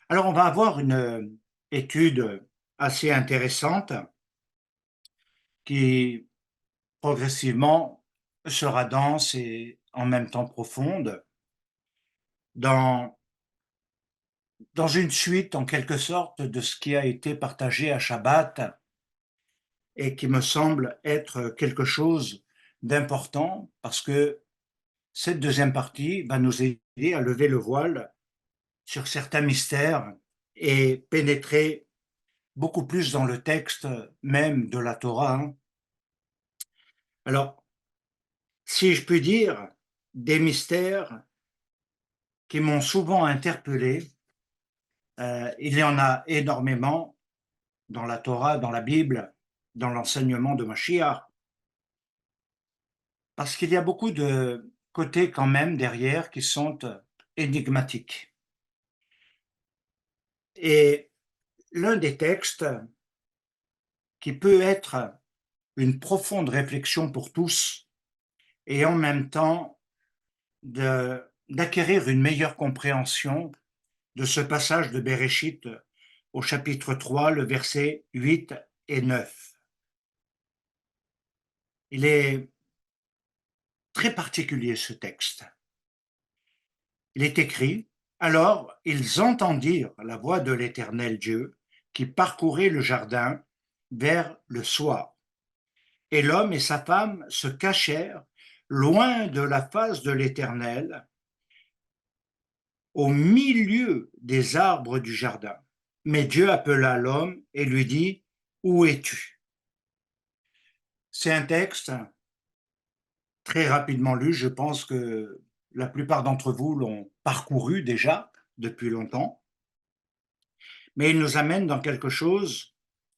Alors, on va avoir une étude assez intéressante qui progressivement sera dense et en même temps profonde dans, dans une suite en quelque sorte de ce qui a été partagé à Shabbat et qui me semble être quelque chose d'important parce que cette deuxième partie va nous aider à lever le voile sur certains mystères et pénétrer beaucoup plus dans le texte même de la Torah, hein. Alors, si je puis dire, des mystères qui m'ont souvent interpellé. Il y en a énormément dans la Torah, dans la Bible, dans l'enseignement de Mashiach, parce qu'il y a beaucoup de côtés quand même derrière qui sont énigmatiques. Et l'un des textes qui peut être une profonde réflexion pour tous et en même temps d'acquérir une meilleure compréhension de ce passage de Bereshit au chapitre 3, le verset 8 et 9. Il est très particulier ce texte. Il est écrit: alors ils entendirent la voix de l'Éternel Dieu qui parcourait le jardin vers le soir. Et l'homme et sa femme se cachèrent loin de la face de l'Éternel, au milieu des arbres du jardin. Mais Dieu appela l'homme et lui dit: où es-tu? C'est un texte très rapidement lu. Je pense que la plupart d'entre vous l'ont parcouru déjà depuis longtemps, mais il nous amène dans quelque chose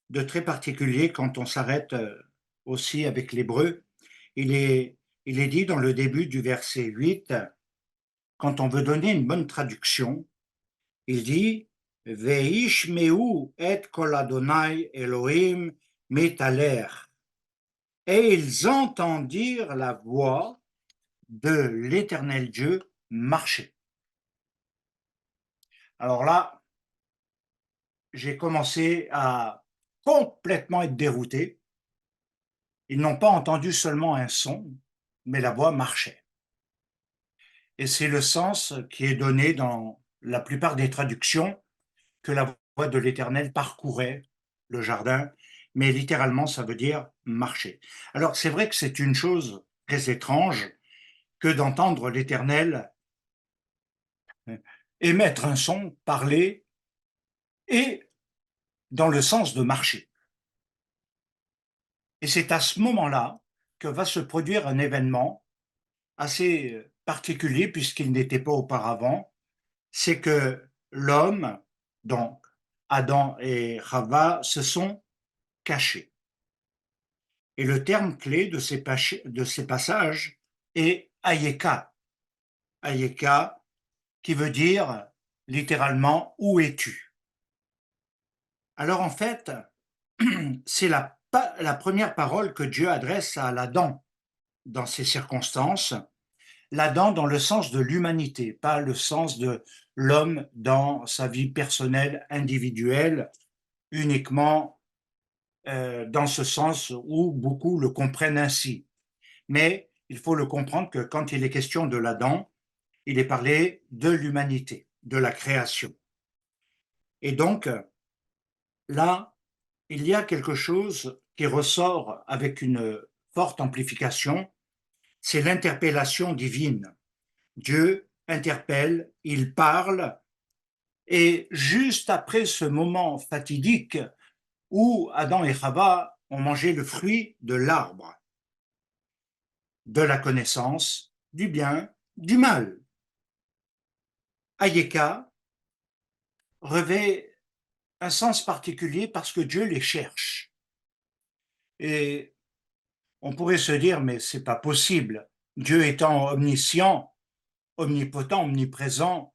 de très particulier quand on s'arrête aussi avec l'hébreu. Il est, il est dit dans le début du verset 8, quand on veut donner une bonne traduction, il dit Veishmeu et kol Adonai Elohim metaler. Et ils entendirent la voix de l'Éternel Dieu marcher. Alors là, j'ai commencé à complètement être dérouté. Ils n'ont pas entendu seulement un son, mais la voix marchait. Et c'est le sens qui est donné dans la plupart des traductions, que la voix de l'Éternel parcourait le jardin, mais littéralement, ça veut dire marcher. Alors, c'est vrai que c'est une chose très étrange que d'entendre l'Éternel émettre un son, parler, et dans le sens de marcher. Et c'est à ce moment-là que va se produire un événement assez particulier, puisqu'il n'était pas auparavant, c'est que l'homme, donc Adam et Chava, se sont cachés. Et le terme clé de ces passages est Ayeka. Ayeka, qui veut dire littéralement où es-tu? Alors en fait, c'est la première parole que Dieu adresse à l'Adam dans ces circonstances. L'Adam dans le sens de l'humanité, pas le sens de l'homme dans sa vie personnelle, individuelle, uniquement dans ce sens où beaucoup le comprennent ainsi. Mais il faut le comprendre que quand il est question de l'Adam, il est parlé de l'humanité, de la création. Et donc, là, il y a quelque chose qui ressort avec une forte amplification, c'est l'interpellation divine. Dieu interpelle, il parle, et juste après ce moment fatidique où Adam et Chava ont mangé le fruit de l'arbre, de la connaissance, du bien, du mal, Ayeka revêt un sens particulier parce que Dieu les cherche. Et on pourrait se dire, mais c'est pas possible. Dieu étant omniscient, omnipotent, omniprésent,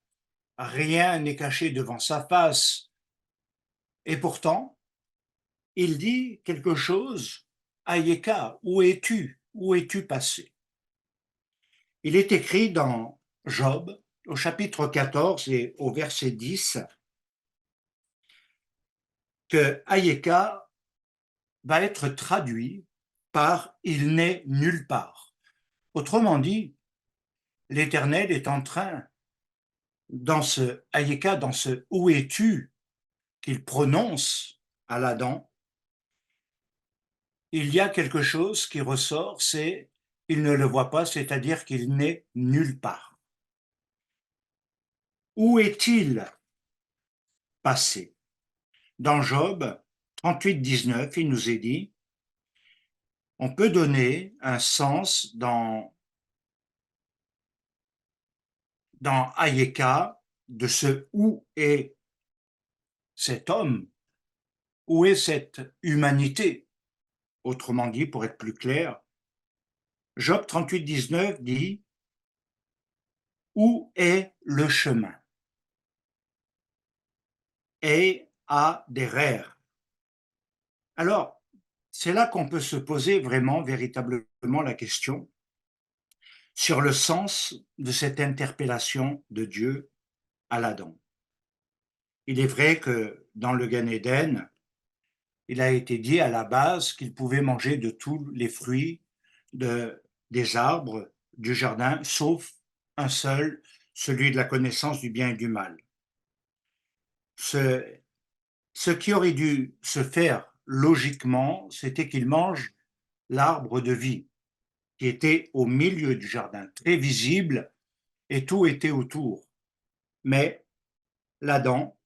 rien n'est caché devant sa face. Et pourtant, il dit quelque chose, Ayeka, où es-tu? Où es-tu passé? Il est écrit dans Job, au chapitre 14 et au verset 10, que Hayeka va être traduit par il n'est nulle part. Autrement dit, l'Éternel est en train, dans ce Hayeka, dans ce où es-tu qu'il prononce à l'Adam, il y a quelque chose qui ressort, c'est il ne le voit pas, c'est-à-dire qu'il n'est nulle part. Où est-il passé? Dans Job 38-19, il nous est dit, on peut donner un sens dans Hayeka de ce où est cet homme, où est cette humanité. Autrement dit, pour être plus clair, Job 38-19 dit où est le chemin? Et à des rères. Alors, c'est là qu'on peut se poser vraiment, véritablement la question sur le sens de cette interpellation de Dieu à l'Adam. Il est vrai que dans le Gan Éden, il a été dit à la base qu'il pouvait manger de tous les fruits des arbres du jardin, sauf un seul, celui de la connaissance du bien et du mal. Ce qui aurait dû se faire logiquement, c'était qu'il mange l'arbre de vie, qui était au milieu du jardin, très visible, et tout était autour. Mais l'Adam,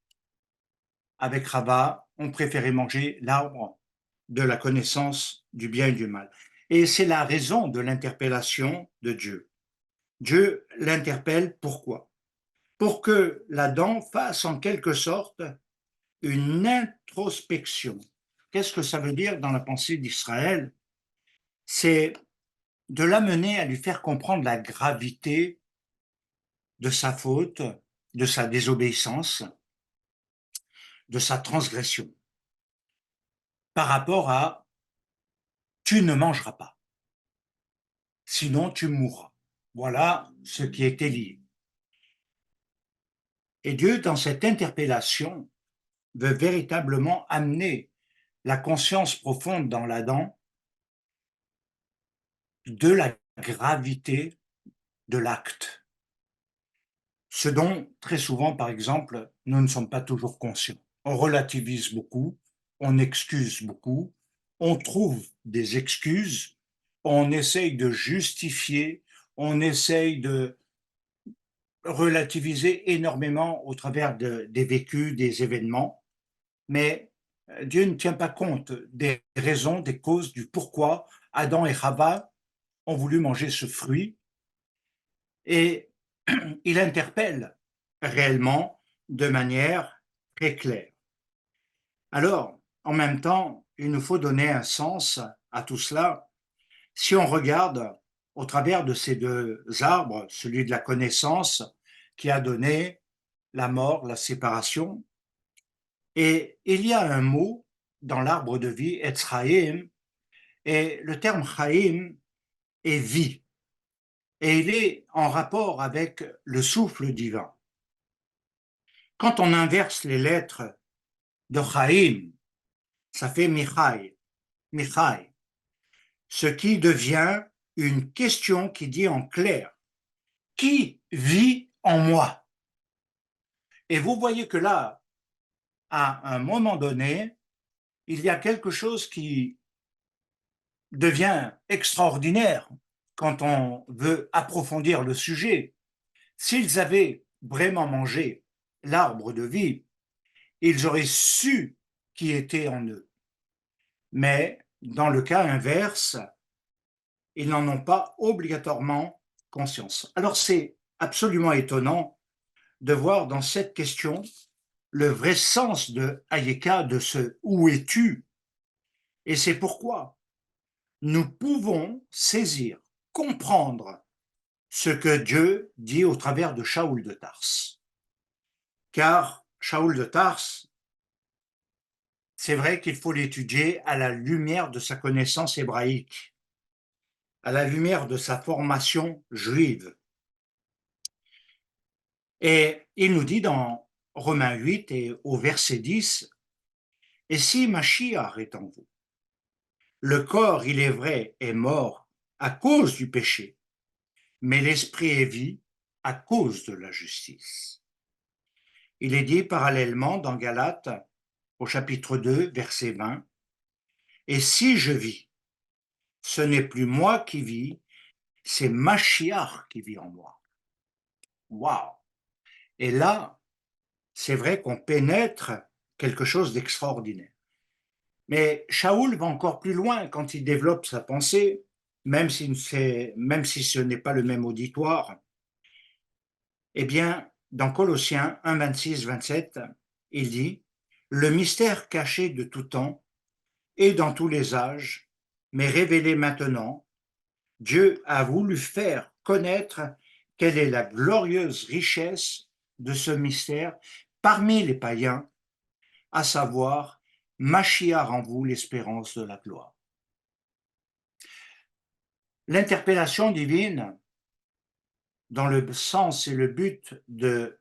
avec Rava, ont préféré manger l'arbre de la connaissance du bien et du mal. Et c'est la raison de l'interpellation de Dieu. Dieu l'interpelle pourquoi? Pour que l'Adam fasse en quelque sorte une introspection. Qu'est-ce que ça veut dire dans la pensée d'Israël? C'est de l'amener à lui faire comprendre la gravité de sa faute, de sa désobéissance, de sa transgression, par rapport à tu ne mangeras pas, sinon tu mourras. Voilà ce qui était lié. Et Dieu, dans cette interpellation, veut véritablement amener la conscience profonde dans l'Adam de la gravité de l'acte. Ce dont, très souvent, par exemple, nous ne sommes pas toujours conscients. On relativise beaucoup, on excuse beaucoup, on trouve des excuses, on essaye de justifier, on essaye de relativiser énormément au travers des vécus, des événements, mais Dieu ne tient pas compte des raisons, des causes, du pourquoi Adam et Chava ont voulu manger ce fruit, et il interpelle réellement de manière très claire. Alors, en même temps, il nous faut donner un sens à tout cela. Si on regarde au travers de ces deux arbres, celui de la connaissance qui a donné la mort, la séparation, et il y a un mot dans l'arbre de vie, Etz Chaim, et le terme Chaim est vie, et il est en rapport avec le souffle divin. Quand on inverse les lettres de Chaim, ça fait Michai, Michai, ce qui devient une question qui dit en clair, qui vit en moi? Et vous voyez que là, à un moment donné, il y a quelque chose qui devient extraordinaire quand on veut approfondir le sujet. S'ils avaient vraiment mangé l'arbre de vie, ils auraient su qui était en eux. Mais dans le cas inverse, ils n'en ont pas obligatoirement conscience. Alors c'est absolument étonnant de voir dans cette question le vrai sens de Hayeka, de ce où es-tu? Et c'est pourquoi nous pouvons saisir, comprendre ce que Dieu dit au travers de Shaoul de Tarse. Car Shaoul de Tarse, c'est vrai qu'il faut l'étudier à la lumière de sa connaissance hébraïque, à la lumière de sa formation juive. Et il nous dit dans Romains 8 et au verset 10, Et si Machiach est en vous, le corps, il est vrai, est mort à cause du péché, mais l'esprit est vie à cause de la justice. Il est dit parallèlement dans Galates, au chapitre 2, verset 20, et si je vis, ce n'est plus moi qui vis, c'est Machiach qui vit en moi. Waouh! Et là, c'est vrai qu'on pénètre quelque chose d'extraordinaire. Mais Shaoul va encore plus loin quand il développe sa pensée, même si ce n'est pas le même auditoire. Eh bien, dans Colossiens 1, 26, 27, il dit « Le mystère caché de tout temps et dans tous les âges, mais révélé maintenant, Dieu a voulu faire connaître quelle est la glorieuse richesse de ce mystère parmi les païens, à savoir Machiach en vous l'espérance de la gloire. » L'interpellation divine, dans le sens et le but de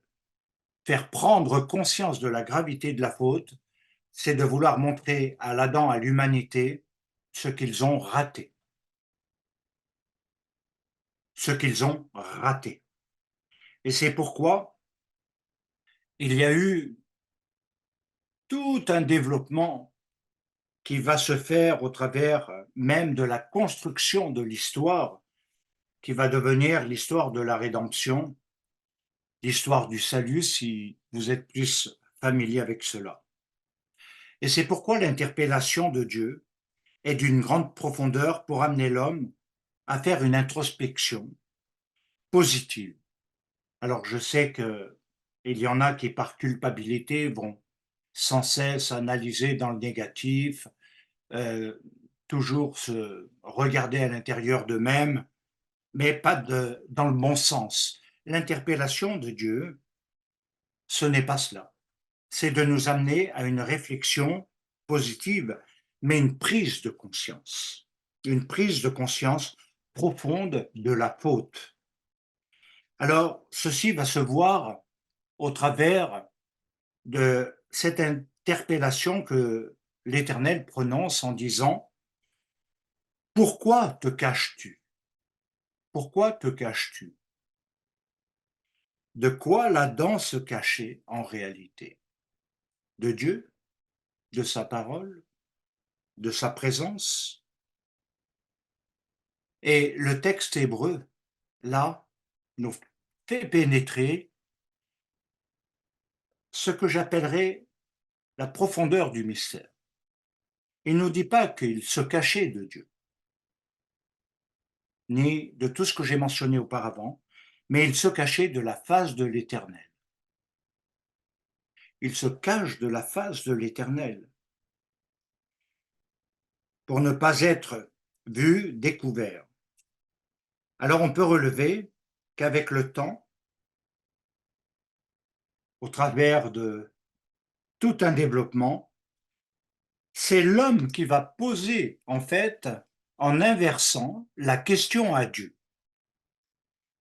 faire prendre conscience de la gravité de la faute, c'est de vouloir montrer à l'Adam, à l'humanité, ce qu'ils ont raté. Ce qu'ils ont raté. Et c'est pourquoi il y a eu tout un développement qui va se faire au travers même de la construction de l'histoire, qui va devenir l'histoire de la rédemption, l'histoire du salut, si vous êtes plus familier avec cela. Et c'est pourquoi l'interpellation de Dieu est d'une grande profondeur pour amener l'homme à faire une introspection positive. Alors je sais qu'il y en a qui par culpabilité vont sans cesse analyser dans le négatif, euh, toujours se regarder à l'intérieur d'eux-mêmes, mais pas dans le bon sens. L'interpellation de Dieu, ce n'est pas cela. C'est de nous amener à une réflexion positive, mais une prise de conscience profonde de la faute. Alors, ceci va se voir au travers de cette interpellation que l'Éternel prononce en disant « Pourquoi te caches-tu? Pourquoi te caches-tu » De quoi l'Adam se cachait en réalité? De Dieu? De sa parole? De sa présence? Et le texte hébreu, là, nous fait pénétrer ce que j'appellerais la profondeur du mystère. Il ne nous dit pas qu'il se cachait de Dieu, ni de tout ce que j'ai mentionné auparavant, mais il se cachait de la face de l'Éternel. Il se cache de la face de l'Éternel pour ne pas être vu, découvert. Alors on peut relever qu'avec le temps, au travers de tout un développement, c'est l'homme qui va poser, en fait, en inversant la question à Dieu.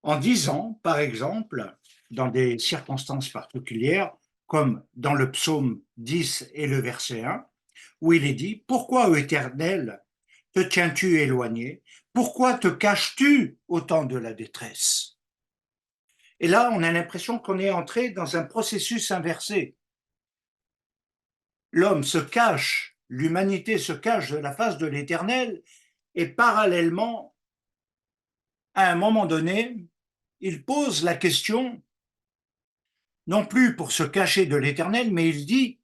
En disant, par exemple, dans des circonstances particulières, comme dans le psaume 10 et le verset 1, où il est dit « Pourquoi, ô Éternel, te tiens-tu éloigné? Pourquoi te caches-tu au temps de la détresse ?» Et là, on a l'impression qu'on est entré dans un processus inversé. L'homme se cache, l'humanité se cache de la face de l'Éternel, et parallèlement, à un moment donné, il pose la question, non plus pour se cacher de l'Éternel, mais il dit,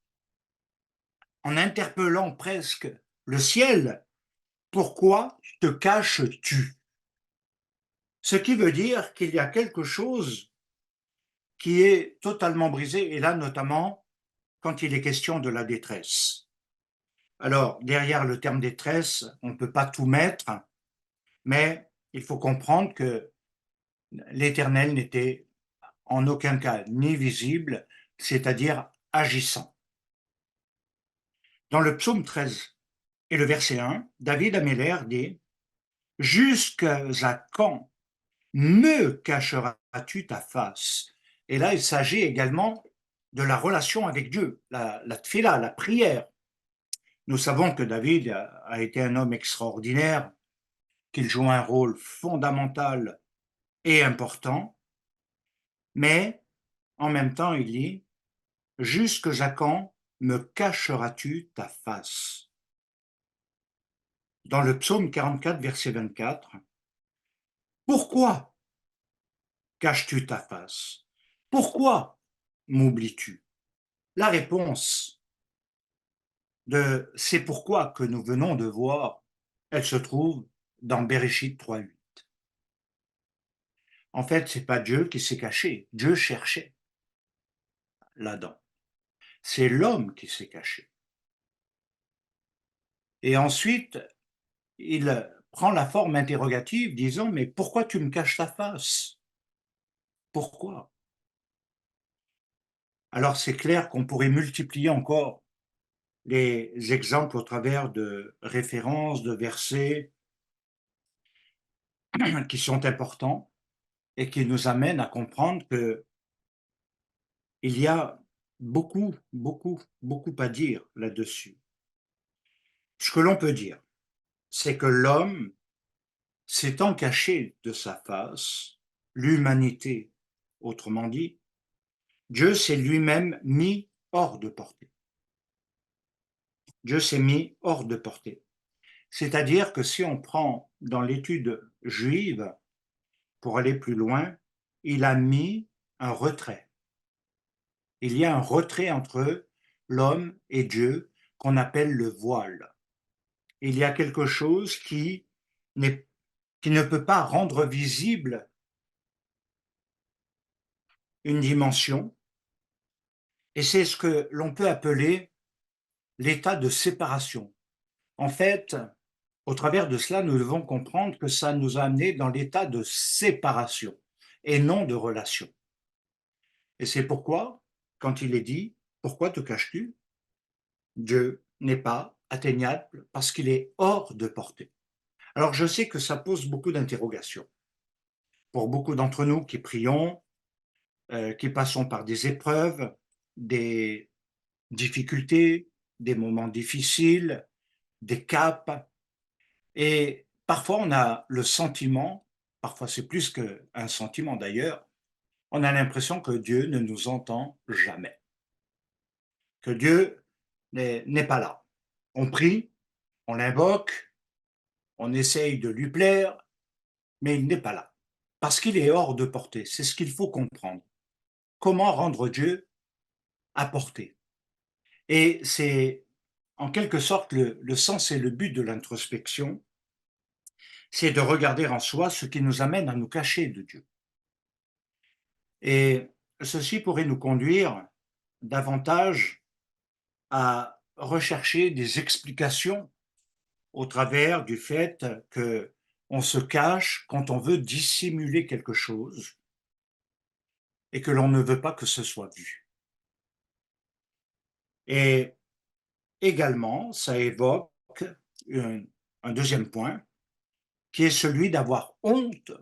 en interpellant presque le ciel, pourquoi te caches-tu? Ce qui veut dire qu'il y a quelque chose qui est totalement brisé, et là notamment quand il est question de la détresse. Alors, derrière le terme détresse, on ne peut pas tout mettre, mais il faut comprendre que l'Éternel n'était en aucun cas ni visible, c'est-à-dire agissant. Dans le psaume 13 et le verset 1, David Améler dit « Jusqu'à quand me cacheras-tu ta face ?» Et là, il s'agit également de la relation avec Dieu, la tfila, la prière. Nous savons que David a été un homme extraordinaire, qu'il joue un rôle fondamental et important, mais en même temps, il dit: «Jusque à quand me cacheras-tu ta face?» Dans le psaume 44, verset 24, «Pourquoi caches-tu ta face? Pourquoi m'oublies-tu?» La réponse de «c'est pourquoi» que nous venons de voir, elle se trouve dans Béréchit 3:8. En fait, c'est pas Dieu qui s'est caché, Dieu cherchait l'Adam. C'est l'homme qui s'est caché. Et ensuite, il prend la forme interrogative disant: «Mais pourquoi tu me caches ta face? Pourquoi?» Alors c'est clair qu'on pourrait multiplier encore les exemples au travers de références, de versets qui sont importants et qui nous amènent à comprendre qu'il y a beaucoup, beaucoup, beaucoup à dire là-dessus. Ce que l'on peut dire, c'est que l'homme s'étant caché de sa face, l'humanité, autrement dit, Dieu s'est lui-même mis hors de portée. Dieu s'est mis hors de portée. C'est-à-dire que si on prend dans l'étude juive, pour aller plus loin, il a mis un retrait. Il y a un retrait entre l'homme et Dieu qu'on appelle le voile. Il y a quelque chose qui ne peut pas rendre visible une dimension, et c'est ce que l'on peut appeler l'état de séparation. En fait, au travers de cela, nous devons comprendre que ça nous a amenés dans l'état de séparation et non de relation. Et c'est pourquoi, quand il est dit, pourquoi te caches-tu? Dieu n'est pas atteignable parce qu'il est hors de portée. Alors je sais que ça pose beaucoup d'interrogations. Pour beaucoup d'entre nous qui prions, qui passons par des épreuves, des difficultés, des moments difficiles, des caps, et parfois on a le sentiment, parfois c'est plus qu'un sentiment d'ailleurs, on a l'impression que Dieu ne nous entend jamais, que Dieu n'est pas là. On prie, on l'invoque, on essaye de lui plaire, mais il n'est pas là, parce qu'il est hors de portée. C'est ce qu'il faut comprendre. Comment rendre Dieu à portée? Et c'est en quelque sorte le sens et le but de l'introspection, c'est de regarder en soi ce qui nous amène à nous cacher de Dieu. Et ceci pourrait nous conduire davantage à rechercher des explications au travers du fait que on se cache quand on veut dissimuler quelque chose et que l'on ne veut pas que ce soit vu. Et également, ça évoque un, un deuxième point qui est celui d'avoir honte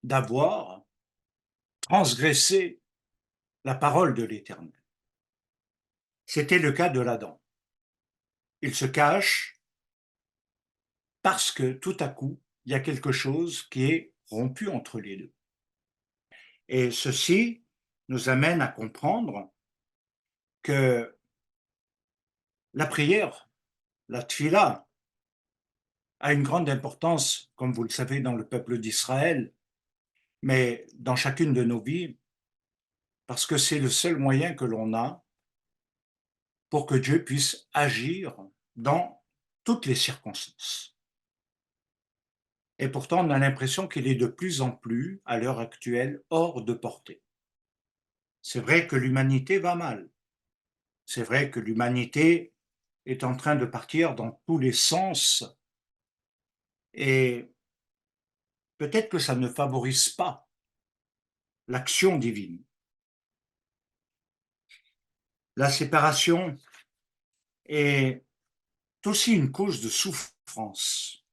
d'avoir transgressé la parole de l'Éternel. C'était le cas de l'Adam. Il se cache parce que tout à coup, il y a quelque chose qui est rompu entre les deux. Et ceci nous amène à comprendre que la prière, la tfila, a une grande importance, comme vous le savez, dans le peuple d'Israël, mais dans chacune de nos vies, parce que c'est le seul moyen que l'on a pour que Dieu puisse agir dans toutes les circonstances. Et pourtant, on a l'impression qu'il est de plus en plus, à l'heure actuelle, hors de portée. C'est vrai que l'humanité va mal. C'est vrai que l'humanité est en train de partir dans tous les sens et peut-être que ça ne favorise pas l'action divine. La séparation est aussi une cause de souffrance.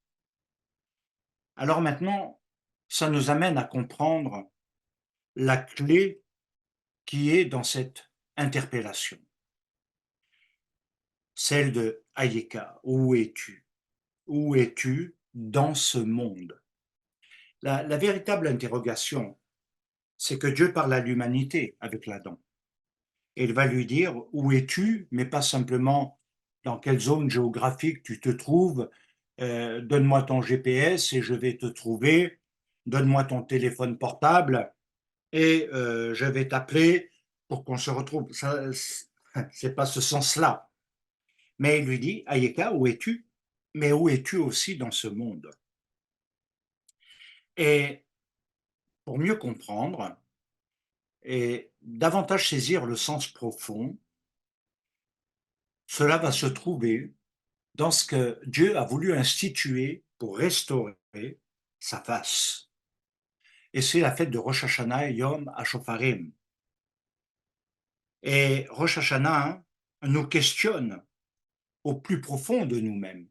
Alors maintenant, ça nous amène à comprendre la clé qui est dans cette interpellation. celle de Hayeka. Où es-tu? Où es-tu dans ce monde? La véritable interrogation, c'est que Dieu parle à l'humanité avec l'Adam. Et il va lui dire où es-tu, mais pas simplement dans quelle zone géographique tu te trouves. Donne-moi ton GPS et je vais te trouver. Donne-moi ton téléphone portable et je vais t'appeler pour qu'on se retrouve. Ça, c'est pas ce sens-là. Mais il lui dit, Ayeka, où es-tu? Mais où es-tu aussi dans ce monde? Et pour mieux comprendre et davantage saisir le sens profond, cela va se trouver dans ce que Dieu a voulu instituer pour restaurer sa face. Et c'est la fête de Rosh Hashanah Yom HaShofarim. Et Rosh Hashanah nous questionne au plus profond de nous-mêmes.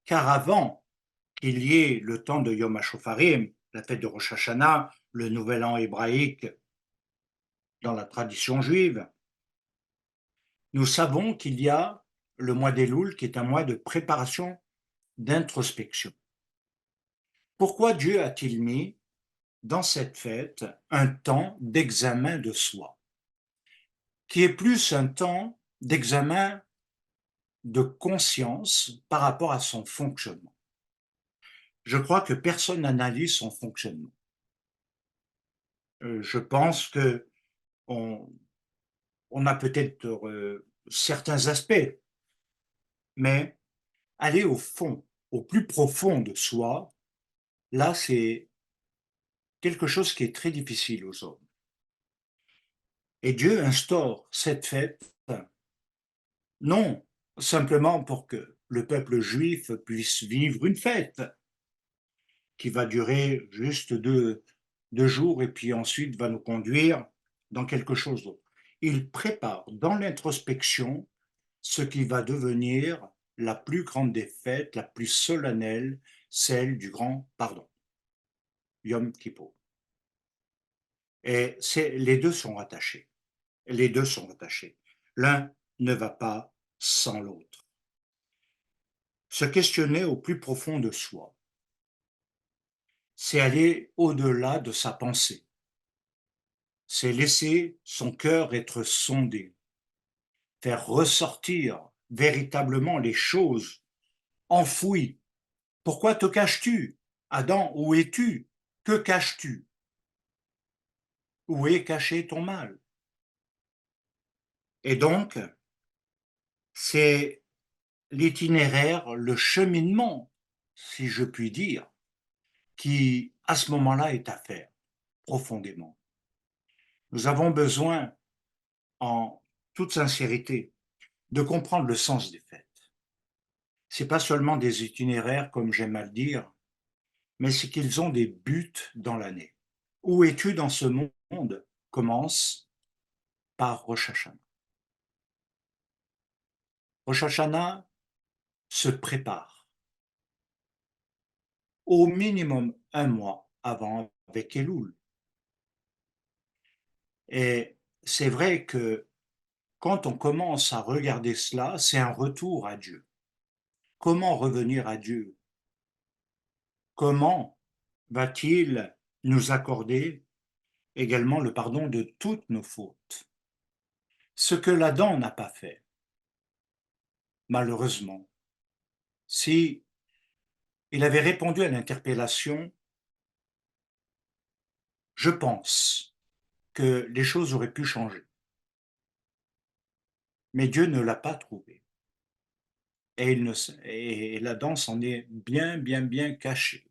Car avant qu'il y ait le temps de Yom HaShofarim, la fête de Rosh Hashanah, le nouvel an hébraïque dans la tradition juive, nous savons qu'il y a le mois d'Elul qui est un mois de préparation, d'introspection. Pourquoi Dieu a-t-il mis dans cette fête un temps d'examen de soi, qui est plus un temps d'examen de conscience par rapport à son fonctionnement? Je crois que personne n'analyse son fonctionnement. Je pense que on, on a peut-être certains aspects, mais aller au fond, au plus profond de soi, là, c'est quelque chose qui est très difficile aux hommes. Et Dieu instaure cette fête, non simplement pour que le peuple juif puisse vivre une fête qui va durer juste deux jours et puis ensuite va nous conduire dans quelque chose d'autre. Il prépare dans l'introspection ce qui va devenir la plus grande des fêtes, la plus solennelle, celle du grand pardon, Yom Kippour. Et les deux sont rattachés. Les deux sont rattachés. L'un ne va pas sans l'autre. Se questionner au plus profond de soi, c'est aller au-delà de sa pensée. C'est laisser son cœur être sondé, faire ressortir véritablement les choses enfouies. Pourquoi te caches-tu? Adam, où es-tu? Que caches-tu? Où est caché ton mal? Et donc, c'est l'itinéraire, le cheminement, si je puis dire, qui, à ce moment-là, est à faire profondément. Nous avons besoin, en toute sincérité, de comprendre le sens des fêtes. Ce n'est pas seulement des itinéraires, comme j'aime à le dire, mais c'est qu'ils ont des buts dans l'année. Où es-tu dans ce monde commence par Rosh Hashanah. Rosh Hashanah se prépare au minimum un mois avant avec Elul. Et c'est vrai que quand on commence à regarder cela, c'est un retour à Dieu. Comment revenir à Dieu? Comment va-t-il nous accorder également le pardon de toutes nos fautes? Ce que l'Adam n'a pas fait, malheureusement. Si il avait répondu à l'interpellation, je pense que les choses auraient pu changer. Mais Dieu ne l'a pas trouvé. Et l'Adam s'en est bien, bien, bien caché.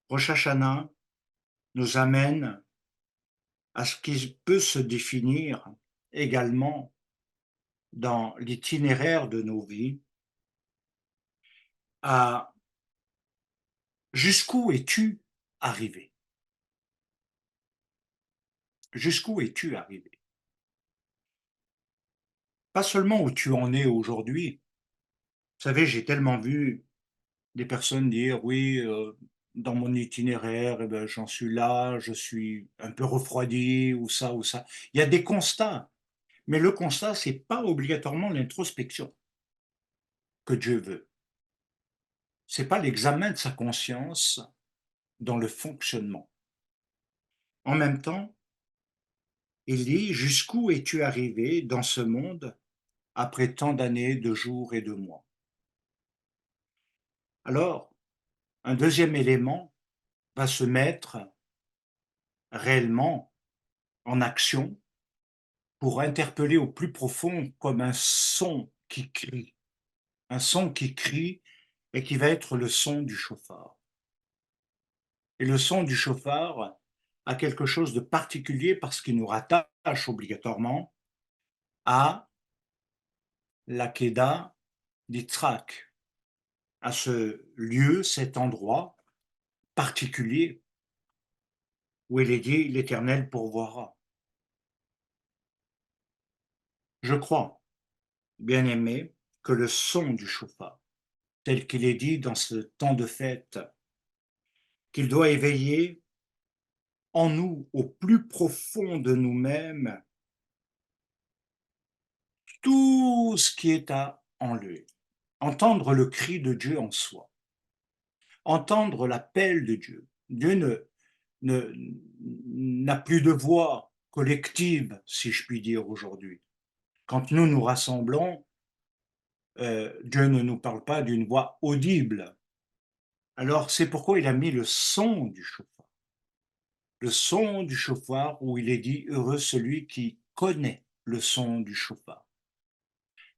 Rosh Hashanah nous amène à ce qui peut se définir également dans l'itinéraire de nos vies, à jusqu'où es-tu arrivé? Jusqu'où es-tu arrivé? Pas seulement où tu en es aujourd'hui. Vous savez, j'ai tellement vu des personnes dire oui, dans mon itinéraire, eh ben, j'en suis là, je suis un peu refroidi, ou ça, ou ça. Il y a des constats, Mais le constat, c'est pas obligatoirement l'introspection que Dieu veut. C'est pas l'examen de sa conscience dans le fonctionnement. En même temps, il dit: «Jusqu'où es-tu arrivé dans ce monde après tant d'années, de jours et de mois?» Alors, un deuxième élément va se mettre réellement en action pour interpeller au plus profond comme un son qui crie et qui va être le son du chauffard. Et le son du chauffard a quelque chose de particulier parce qu'il nous rattache obligatoirement à l'Akedah d'Yitzhak, à ce lieu, cet endroit particulier où il est dit l'Éternel pourvoira. Je crois, bien-aimé, que le son du chauffard, tel qu'il est dit dans ce temps de fête, qu'il doit éveiller en nous, au plus profond de nous-mêmes, tout ce qui est à enlever. Entendre le cri de Dieu en soi, entendre l'appel de Dieu. Dieu ne, n'a plus de voix collective, si je puis dire aujourd'hui. Quand nous nous rassemblons, Dieu ne nous parle pas d'une voix audible. Alors c'est pourquoi il a mis le son du chauffard. Le son du chauffard où il est dit heureux celui qui connaît le son du chauffard.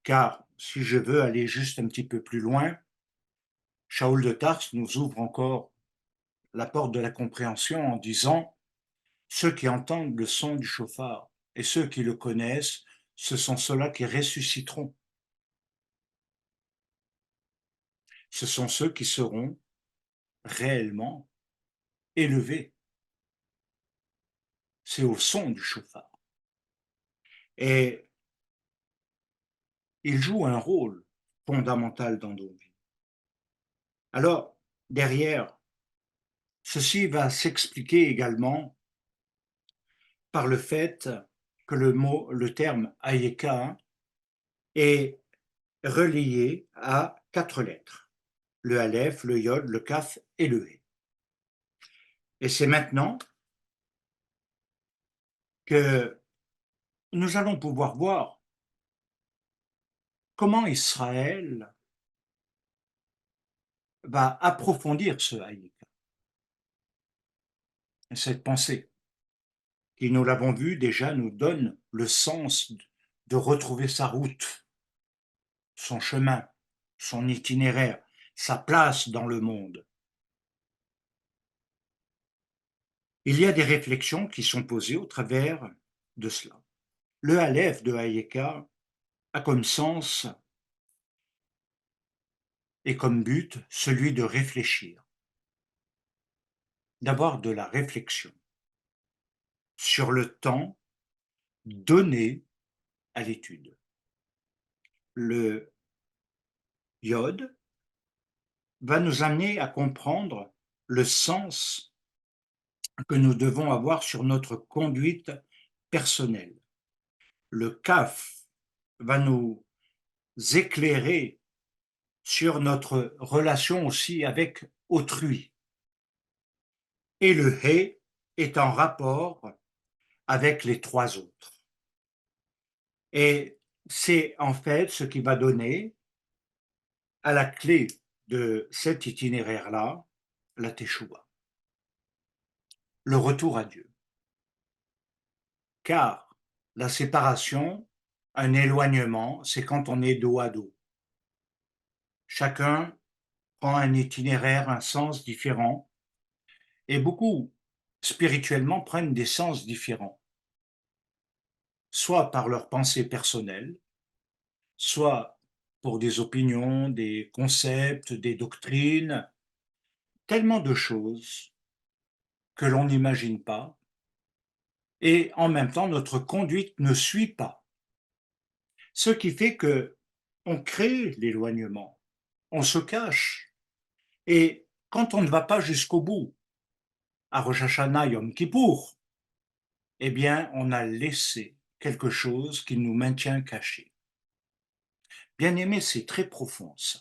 Car si je veux aller juste un petit peu plus loin, Shaul de Tarse nous ouvre encore la porte de la compréhension en disant ceux qui entendent le son du chauffard et ceux qui le connaissent, ce sont ceux-là qui ressusciteront. Ce sont ceux qui seront réellement élevés. C'est au son du chauffard. Et il joue un rôle fondamental dans nos vies. Alors, derrière, ceci va s'expliquer également par le fait que le terme Hayeka est relié à 4 lettres, le Aleph, le Yod, le Kaf et le He. Et c'est maintenant que nous allons pouvoir voir comment Israël va approfondir ce Hayeka, cette pensée qui, nous l'avons vu déjà, nous donne le sens de retrouver sa route, son chemin, son itinéraire, sa place dans le monde. Il y a des réflexions qui sont posées au travers de cela. Le Aleph de Hayeka a comme sens et comme but celui de réfléchir, d'avoir de la réflexion sur le temps donné à l'étude. Le Yod va nous amener à comprendre le sens que nous devons avoir sur notre conduite personnelle. Le Kaf va nous éclairer sur notre relation aussi avec autrui. Et le He est en rapport avec les 3 autres. Et c'est en fait ce qui va donner à la clé de cet itinéraire-là la Teshuvah, le retour à Dieu. Car la séparation, un éloignement, c'est quand on est dos à dos. Chacun prend un itinéraire, un sens différent, et beaucoup, spirituellement, prennent des sens différents, soit par leur pensée personnelle, soit pour des opinions, des concepts, des doctrines, tellement de choses que l'on n'imagine pas, et en même temps notre conduite ne suit pas. Ce qui fait que on crée l'éloignement, on se cache, et quand on ne va pas jusqu'au bout, à Rosh Hashanah, Yom Kippour, eh bien on a laissé quelque chose qui nous maintient cachés. Bien-aimé, c'est très profond ça.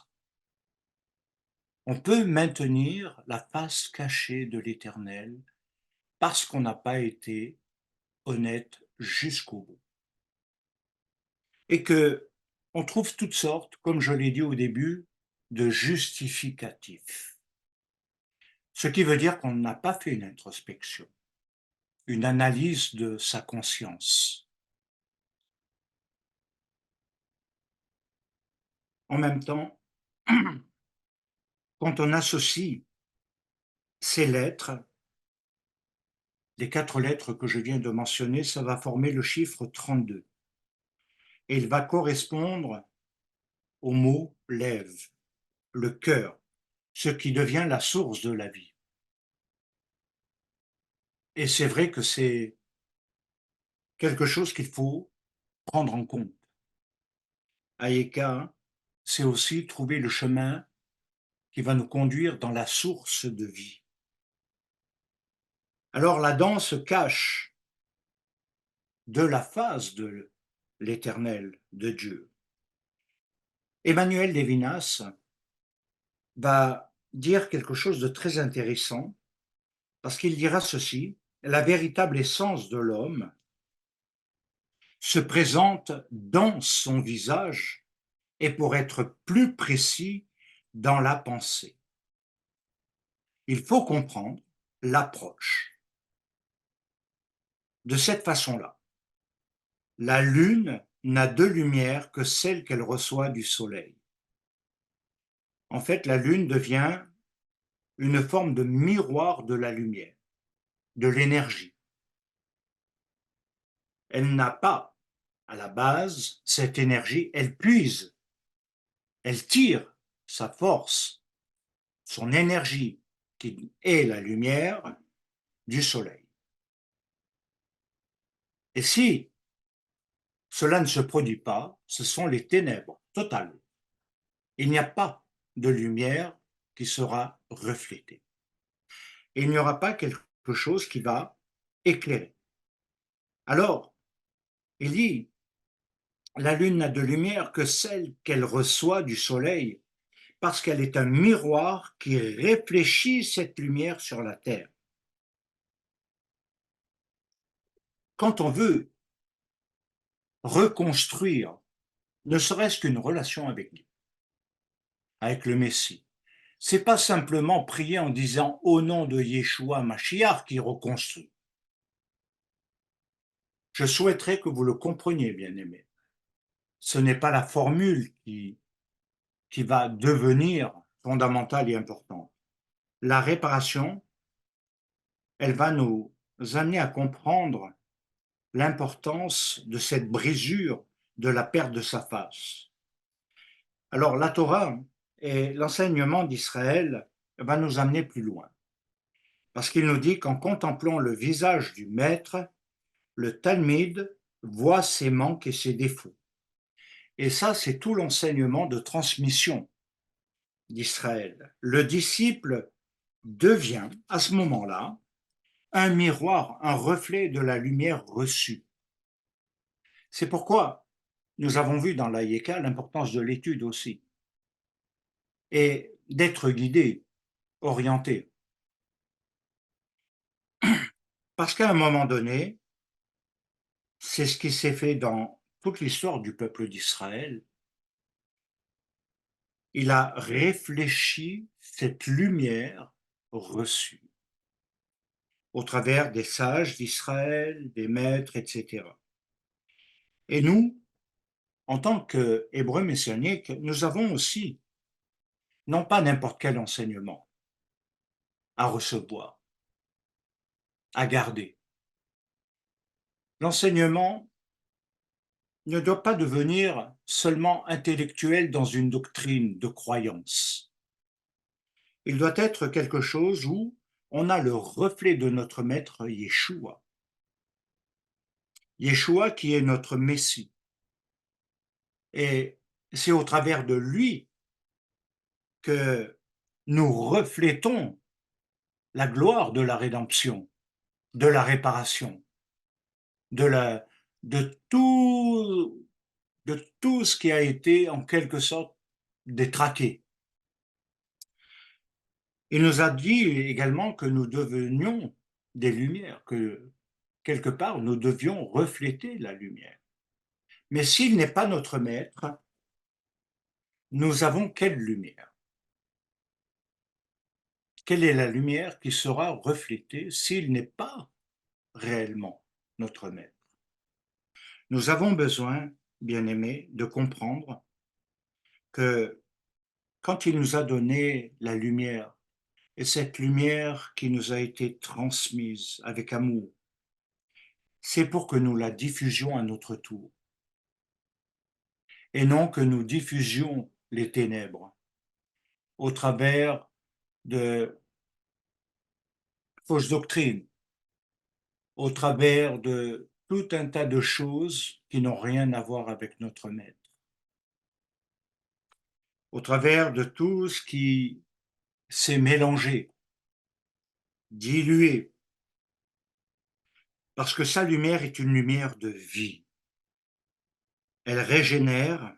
On peut maintenir la face cachée de l'Éternel parce qu'on n'a pas été honnête jusqu'au bout. Et que on trouve toutes sortes, comme je l'ai dit au début, de justificatifs. Ce qui veut dire qu'on n'a pas fait une introspection, une analyse de sa conscience. En même temps, quand on associe ces lettres, les 4 lettres que je viens de mentionner, ça va former le chiffre 32. Et il va correspondre au mot lève, le cœur, ce qui devient la source de la vie. Et c'est vrai que c'est quelque chose qu'il faut prendre en compte. Aïeka, c'est aussi trouver le chemin qui va nous conduire dans la source de vie. Alors l'Adam se cache de la face de l'Éternel, de Dieu. Emmanuel Levinas va dire quelque chose de très intéressant parce qu'il dira ceci: la véritable essence de l'homme se présente dans son visage et pour être plus précis, dans la pensée. Il faut comprendre l'approche de cette façon-là. La lune n'a de lumière que celle qu'elle reçoit du soleil. En fait, la lune devient une forme de miroir de la lumière, de l'énergie. Elle n'a pas, à la base, cette énergie, elle puise, elle tire sa force, son énergie, qui est la lumière, du soleil. Et si cela ne se produit pas, ce sont les ténèbres totales. Il n'y a pas de lumière qui sera reflétée. Et il n'y aura pas quelque chose qui va éclairer. Alors, il dit, la lune n'a de lumière que celle qu'elle reçoit du soleil, parce qu'elle est un miroir qui réfléchit cette lumière sur la terre. Quand on veut reconstruire, ne serait-ce qu'une relation avec Dieu, avec le Messie, c'est pas simplement prier en disant au nom de Yeshua Mashiach qui reconstruit. Je souhaiterais que vous le compreniez, bien-aimés. Ce n'est pas la formule qui va devenir fondamentale et importante. La réparation, elle va nous amener à comprendre l'importance de cette brisure, de la perte de sa face. Alors la Torah et l'enseignement d'Israël va nous amener plus loin, parce qu'il nous dit qu'en contemplant le visage du maître, le Talmud voit ses manques et ses défauts. Et ça, c'est tout l'enseignement de transmission d'Israël. Le disciple devient, à ce moment-là, un miroir, un reflet de la lumière reçue. C'est pourquoi nous avons vu dans l'Aïeka l'importance de l'étude aussi, et d'être guidé, orienté. Parce qu'à un moment donné, c'est ce qui s'est fait dans toute l'histoire du peuple d'Israël, il a réfléchi cette lumière reçue au travers des sages d'Israël, des maîtres, etc. Et nous, en tant qu'Hébreux messianiques, nous avons aussi, non pas n'importe quel enseignement à recevoir, à garder. L'enseignement ne doit pas devenir seulement intellectuel dans une doctrine de croyance. Il doit être quelque chose où on a le reflet de notre maître Yeshua. Yeshua qui est notre Messie. Et c'est au travers de lui que nous reflétons la gloire de la rédemption, de la réparation, de de de tout ce qui a été en quelque sorte détraqué. Il nous a dit également que nous devenions des lumières, que quelque part nous devions refléter la lumière. Mais s'il n'est pas notre maître, nous avons quelle lumière? Quelle est la lumière qui sera reflétée s'il n'est pas réellement notre maître? Nous avons besoin, bien-aimés, de comprendre que quand il nous a donné la lumière, et cette lumière qui nous a été transmise avec amour, c'est pour que nous la diffusions à notre tour, et non que nous diffusions les ténèbres au travers de fausses doctrines, au travers de tout un tas de choses qui n'ont rien à voir avec notre maître, au travers de tout ce qui s'est mélangé, dilué, parce que sa lumière est une lumière de vie. Elle régénère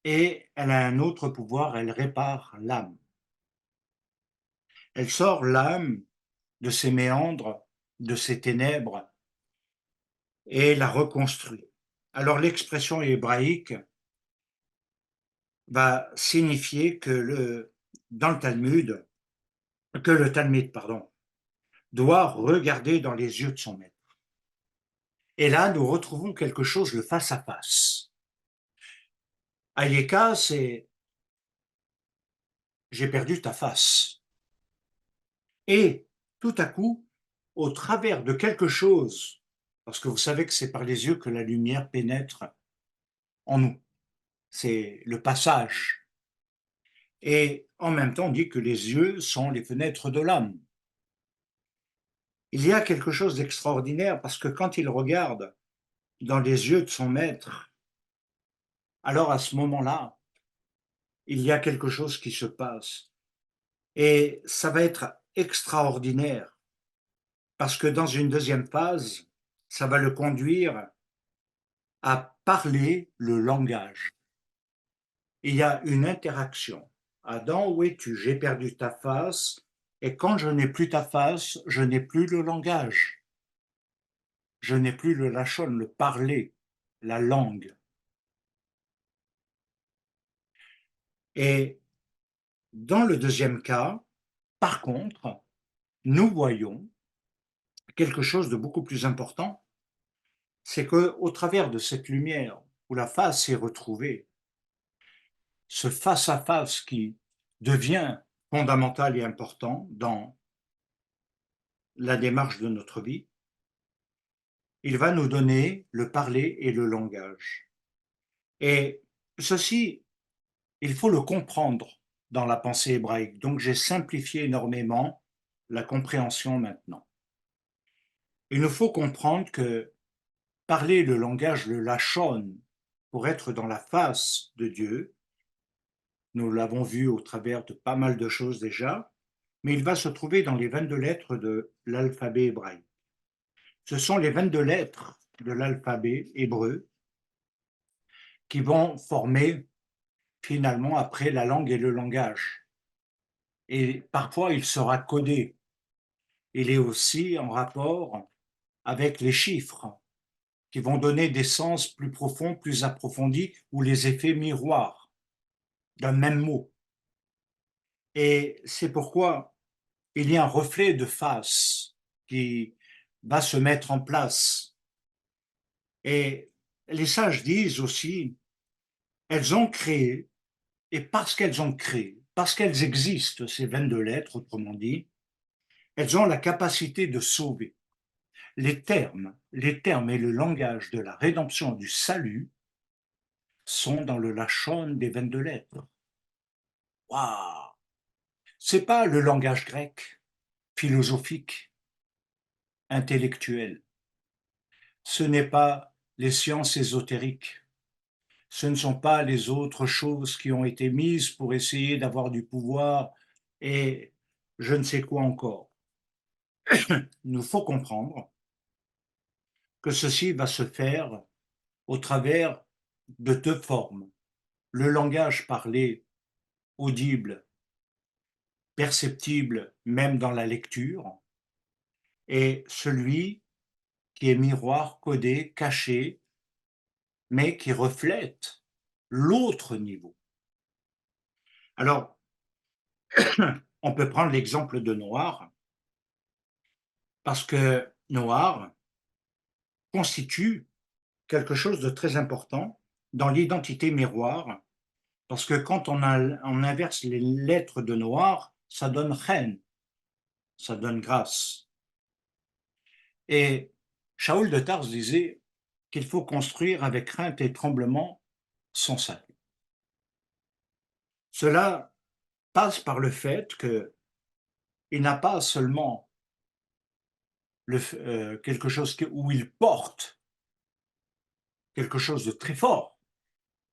et elle a un autre pouvoir, elle répare l'âme. Elle sort l'âme de ses méandres, de ses ténèbres, et la reconstruit. Alors l'expression hébraïque va signifier que dans le Talmud, que le Talmud, pardon, doit regarder dans les yeux de son maître. Et là, nous retrouvons quelque chose, le face à face. Ayeka, c'est j'ai perdu ta face. Et tout à coup, au travers de quelque chose, parce que vous savez que c'est par les yeux que la lumière pénètre en nous, c'est le passage. Et en même temps, on dit que les yeux sont les fenêtres de l'âme. Il y a quelque chose d'extraordinaire parce que quand il regarde dans les yeux de son maître, alors à ce moment-là, il y a quelque chose qui se passe. Et ça va être extraordinaire parce que dans une deuxième phase, ça va le conduire à parler le langage. Il y a une interaction. Adam, où es-tu? J'ai perdu ta face, et quand je n'ai plus ta face, je n'ai plus le langage. Je n'ai plus le lachon, le parler, la langue. Et dans le deuxième cas, par contre, nous voyons quelque chose de beaucoup plus important, c'est qu'au travers de cette lumière où la face est retrouvée, ce face-à-face qui devient fondamental et important dans la démarche de notre vie, il va nous donner le parler et le langage. Et ceci, il faut le comprendre dans la pensée hébraïque. Donc j'ai simplifié énormément la compréhension maintenant. Il nous faut comprendre que parler le langage, le lachon, pour être dans la face de Dieu, nous l'avons vu au travers de pas mal de choses déjà, mais il va se trouver dans les 22 lettres de l'alphabet hébraïque. Ce sont les 22 lettres de l'alphabet hébreu qui vont former finalement après la langue et le langage. Et parfois, il sera codé. Il est aussi en rapport avec les chiffres qui vont donner des sens plus profonds, plus approfondis, ou les effets miroirs d'un même mot. Et c'est pourquoi il y a un reflet de face qui va se mettre en place. Et les sages disent aussi, elles ont créé, et parce qu'elles ont créé, parce qu'elles existent, ces 22 lettres, autrement dit, elles ont la capacité de sauver. Les termes et le langage de la rédemption du salut sont dans le lachon des 22 lettres. Waouh! C'est pas le langage grec, philosophique, intellectuel. Ce n'est pas les sciences ésotériques. Ce ne sont pas les autres choses qui ont été mises pour essayer d'avoir du pouvoir et je ne sais quoi encore. Il nous faut comprendre que ceci va se faire au travers de deux formes. Le langage parlé, audible, perceptible même dans la lecture, et celui qui est miroir, codé, caché, mais qui reflète l'autre niveau. Alors, on peut prendre l'exemple de Noir, parce que Noir constitue quelque chose de très important dans l'identité miroir, parce que quand on inverse les lettres de Noir, ça donne Chen, ça donne grâce. Et Shaoul de Tarse disait qu'il faut construire avec crainte et tremblement son salut. Cela passe par le fait qu'il n'a pas seulement quelque chose où il porte quelque chose de très fort,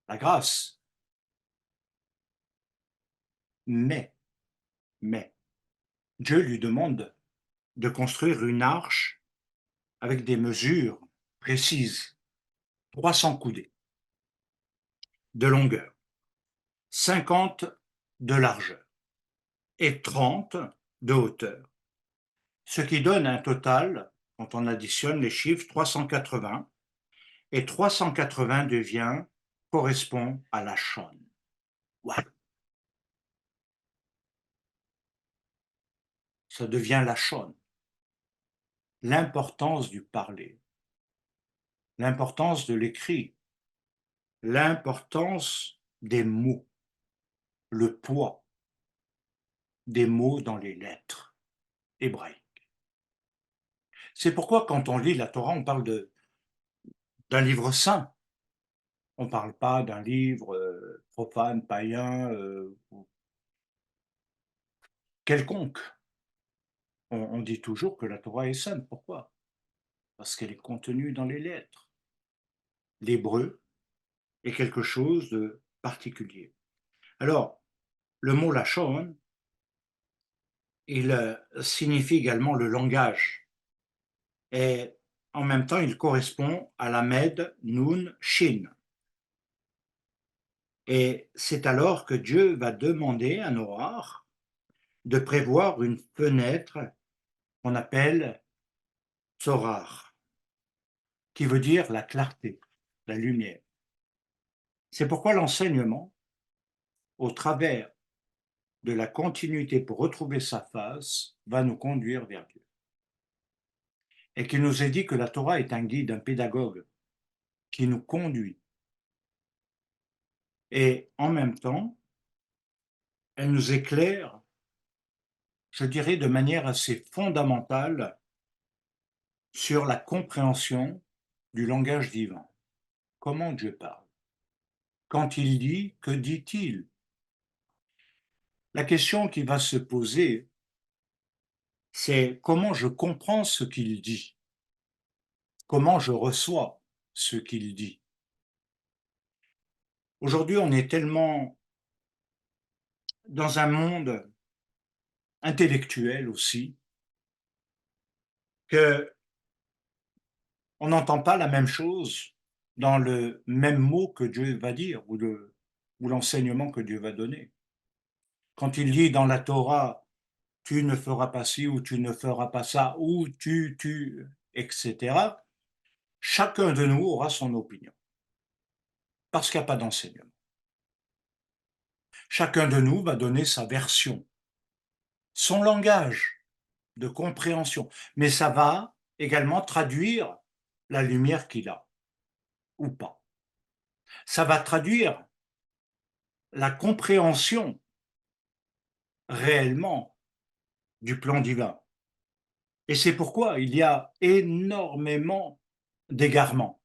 la grâce, mais, mais, Dieu lui demande de construire une arche avec des mesures précises, 300 coudées de longueur, 50 de largeur et 30 de hauteur, ce qui donne un total, quand on additionne les chiffres, 380, et 380 correspond à la chaune. Voilà, ça devient la chaune. L'importance du parler, l'importance de l'écrit, l'importance des mots, le poids des mots dans les lettres hébraïques. C'est pourquoi quand on lit la Torah, on parle d'un livre saint. On ne parle pas d'un livre profane, païen, quelconque. On dit toujours que la Torah est sainte. Pourquoi? Parce qu'elle est contenue dans les lettres. L'hébreu est quelque chose de particulier. Alors, le mot lachon, il signifie également le langage. Et en même temps, il correspond à la Med Nun Shin. Et c'est alors que Dieu va demander à Noach de prévoir une fenêtre qu'on appelle Tzorar, qui veut dire la clarté, la lumière. C'est pourquoi l'enseignement, au travers de la continuité pour retrouver sa face, va nous conduire vers Dieu. Et qu'il nous est dit que la Torah est un guide, un pédagogue qui nous conduit. Et en même temps, elle nous éclaire, je dirais, de manière assez fondamentale sur la compréhension du langage divin. Comment Dieu parle? Quand il dit, que dit-il? La question qui va se poser, c'est comment je comprends ce qu'il dit? Comment je reçois ce qu'il dit? Aujourd'hui, on est tellement dans un monde intellectuel aussi que on n'entend pas la même chose dans le même mot que Dieu va dire ou l'enseignement que Dieu va donner. Quand il dit dans la Torah, tu ne feras pas ci ou tu ne feras pas ça ou etc., chacun de nous aura son opinion parce qu'il n'y a pas d'enseignement. Chacun de nous va donner sa version, son langage de compréhension, mais ça va également traduire la lumière qu'il a ou pas. Ça va traduire la compréhension réellement du plan divin. Et c'est pourquoi il y a énormément d'égarements.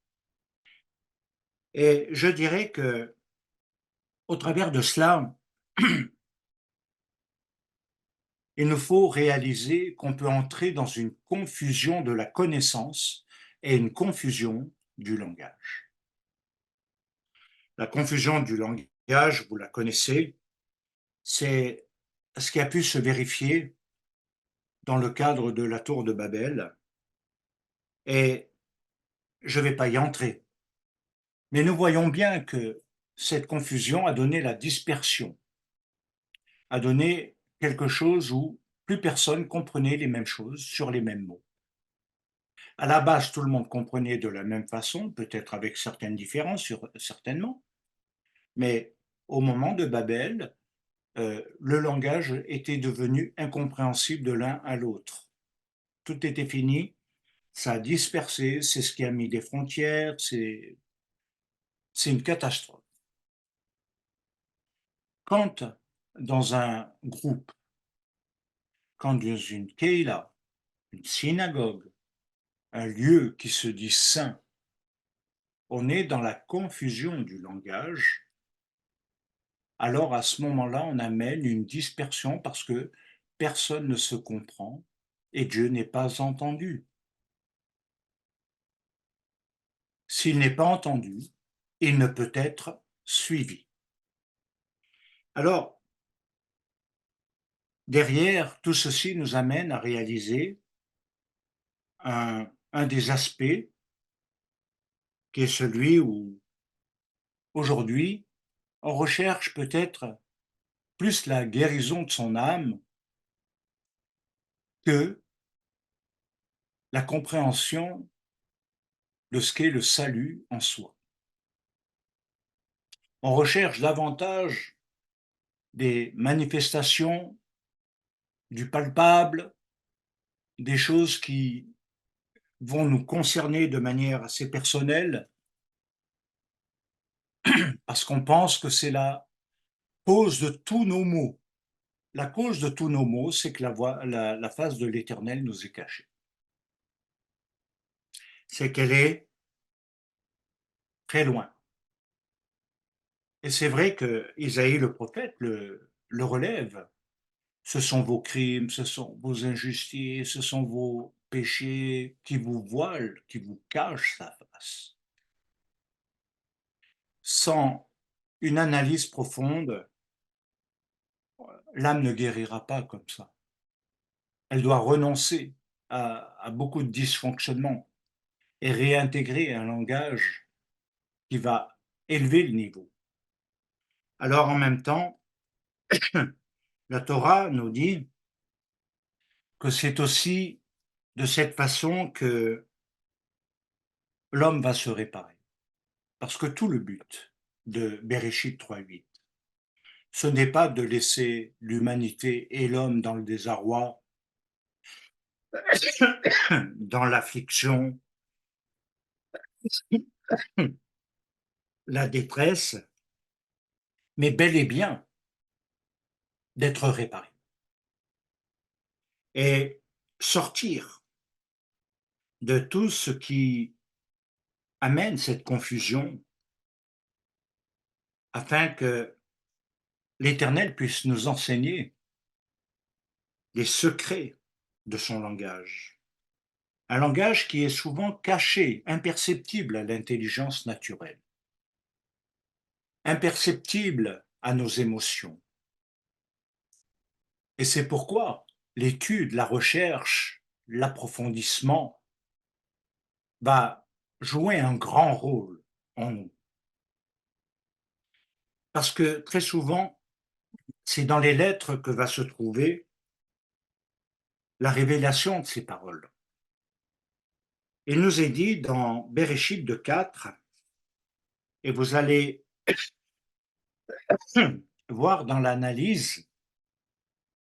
Et je dirais que, au travers de cela, il nous faut réaliser qu'on peut entrer dans une confusion de la connaissance et une confusion du langage. La confusion du langage, vous la connaissez, c'est ce qui a pu se vérifier dans le cadre de la tour de Babel, et je ne vais pas y entrer. Mais nous voyons bien que cette confusion a donné la dispersion, a donné quelque chose où plus personne comprenait les mêmes choses sur les mêmes mots. À la base, tout le monde comprenait de la même façon, peut-être avec certaines différences, certainement, mais au moment de Babel, le langage était devenu incompréhensible de l'un à l'autre. Tout était fini, ça a dispersé, c'est ce qui a mis des frontières, c'est une catastrophe. Quand dans un groupe, quand dans une keila, une synagogue, un lieu qui se dit saint, on est dans la confusion du langage, alors à ce moment-là, on amène une dispersion parce que personne ne se comprend et Dieu n'est pas entendu. S'il n'est pas entendu, il ne peut être suivi. Alors, derrière, tout ceci nous amène à réaliser un des aspects qui est celui où, aujourd'hui, on recherche peut-être plus la guérison de son âme que la compréhension de ce qu'est le salut en soi. On recherche davantage des manifestations du palpable, des choses qui vont nous concerner de manière assez personnelle, parce qu'on pense que c'est la cause de tous nos maux. La cause de tous nos maux, c'est que la face de l'Éternel nous est cachée. C'est qu'elle est très loin. Et c'est vrai que Isaïe le prophète le relève. Ce sont vos crimes, ce sont vos injustices, ce sont vos péchés qui vous voilent, qui vous cachent sa face. Sans une analyse profonde, l'âme ne guérira pas comme ça. Elle doit renoncer à beaucoup de dysfonctionnements et réintégrer un langage qui va élever le niveau. Alors en même temps, la Torah nous dit que c'est aussi de cette façon que l'homme va se réparer. Parce que tout le but de Bereshit 3.8, ce n'est pas de laisser l'humanité et l'homme dans le désarroi, dans l'affliction, la détresse, mais bel et bien d'être réparé. Et sortir de tout ce qui amène cette confusion afin que l'Éternel puisse nous enseigner les secrets de son langage. Un langage qui est souvent caché, imperceptible à l'intelligence naturelle, imperceptible à nos émotions. Et c'est pourquoi l'étude, la recherche, l'approfondissement va jouer un grand rôle en nous. Parce que très souvent, c'est dans les lettres que va se trouver la révélation de ces paroles. Il nous est dit dans Bereshit 2.4, et vous allez voir dans l'analyse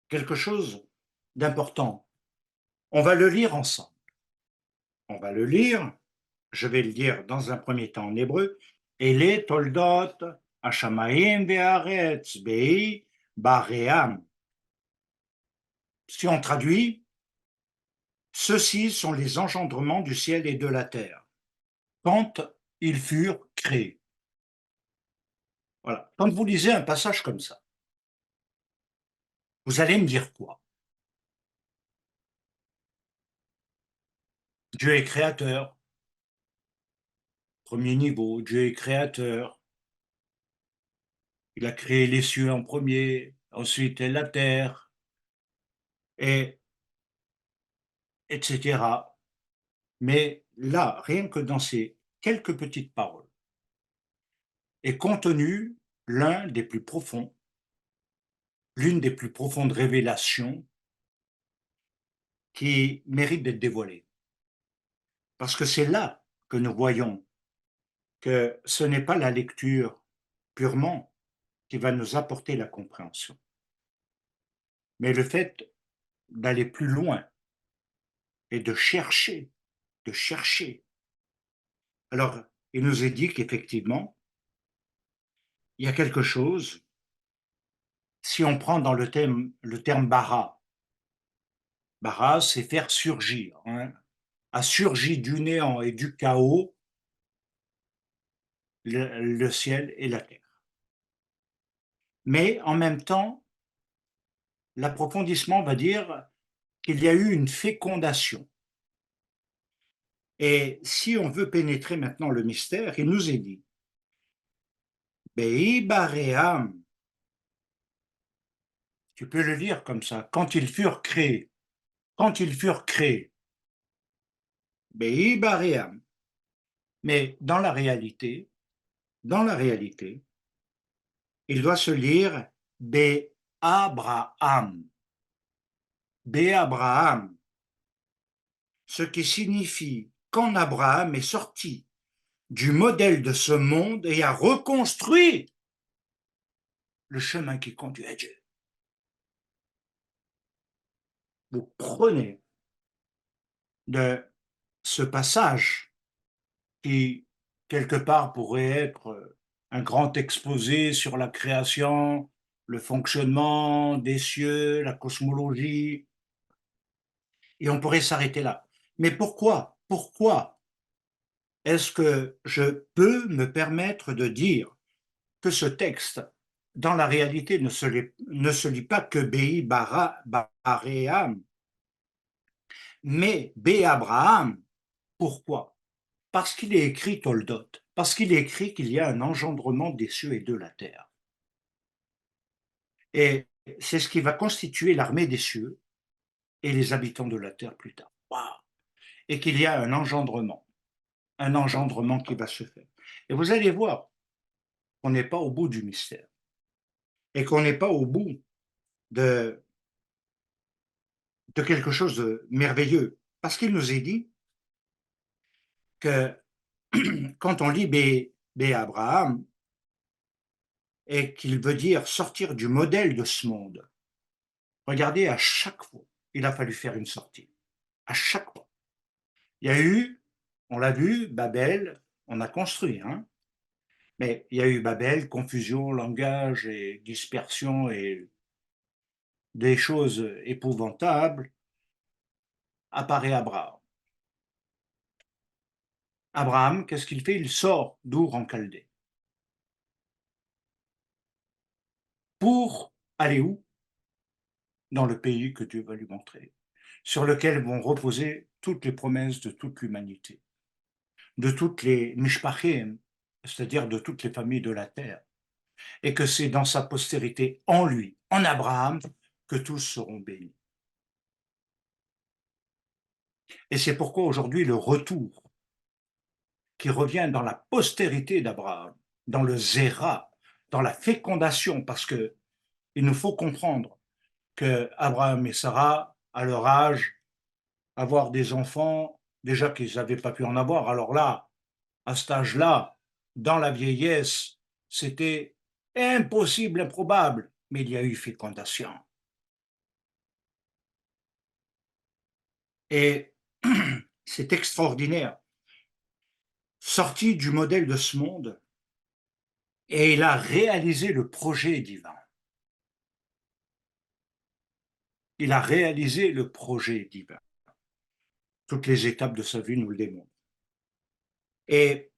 quelque chose d'important. On va le lire ensemble. On va le lire, je vais le lire dans un premier temps en hébreu. Ele toldot hashamayim ve'aretz bei baream. Si on traduit, ceux-ci sont les engendrements du ciel et de la terre, quand ils furent créés. Voilà. Quand vous lisez un passage comme ça, vous allez me dire quoi? Dieu est créateur, premier niveau, Dieu est créateur, il a créé les cieux en premier, ensuite la terre, et etc. Mais là, rien que dans ces quelques petites paroles, est contenu l'un des plus profonds, l'une des plus profondes révélations qui mérite d'être dévoilée. Parce que c'est là que nous voyons que ce n'est pas la lecture purement qui va nous apporter la compréhension, mais le fait d'aller plus loin et de chercher, de chercher. Alors, il nous est dit qu'effectivement, il y a quelque chose, si on prend dans le terme bara, bara, c'est faire surgir, hein, a surgi du néant et du chaos le ciel et la terre. Mais en même temps, l'approfondissement va dire qu'il y a eu une fécondation. Et si on veut pénétrer maintenant le mystère, il nous est dit, Be'ibaream, tu peux le lire comme ça, quand ils furent créés, Be'ibaream. Mais dans la réalité, il doit se lire Be'abraham, Be'abraham, ce qui signifie quand Abraham est sorti du modèle de ce monde et a reconstruit le chemin qui conduit à Dieu. Vous prenez de ce passage qui, quelque part, pourrait être un grand exposé sur la création, le fonctionnement des cieux, la cosmologie, et on pourrait s'arrêter là. Mais pourquoi? Pourquoi est-ce que je peux me permettre de dire que ce texte, dans la réalité, ne se lit pas que Bei Baréam, mais Bé Abraham? Pourquoi? Parce qu'il est écrit Toldot, parce qu'il est écrit qu'il y a un engendrement des cieux et de la terre. Et c'est ce qui va constituer l'armée des cieux et les habitants de la terre plus tard. Wow. Et qu'il y a un engendrement qui va se faire. Et vous allez voir qu'on n'est pas au bout du mystère et qu'on n'est pas au bout de, de quelque chose de merveilleux. Parce qu'il nous est dit que quand on lit B. Abraham, et qu'il veut dire sortir du modèle de ce monde, regardez, à chaque fois, il a fallu faire une sortie. À chaque fois. Il y a eu, on l'a vu, Babel, on a construit, hein, mais il y a eu Babel, confusion, langage et dispersion et des choses épouvantables. Apparaît Abraham. Abraham, qu'est-ce qu'il fait? Il sort d'Our en Chaldée. Pour aller où? Dans le pays que Dieu va lui montrer, sur lequel vont reposer toutes les promesses de toute l'humanité, de toutes les mishpachim, c'est-à-dire de toutes les familles de la terre, et que c'est dans sa postérité, en lui, en Abraham, que tous seront bénis. Et c'est pourquoi aujourd'hui le retour qui revient dans la postérité d'Abraham, dans le zéra, dans la fécondation, parce que il nous faut comprendre que Abraham et Sarah, à leur âge, avoir des enfants, déjà qu'ils n'avaient pas pu en avoir. Alors là, à cet âge-là, dans la vieillesse, c'était impossible, improbable, mais il y a eu fécondation. Et c'est extraordinaire. Sorti du modèle de ce monde, et il a réalisé le projet divin. Il a réalisé le projet divin. Toutes les étapes de sa vie nous le démontrent. Et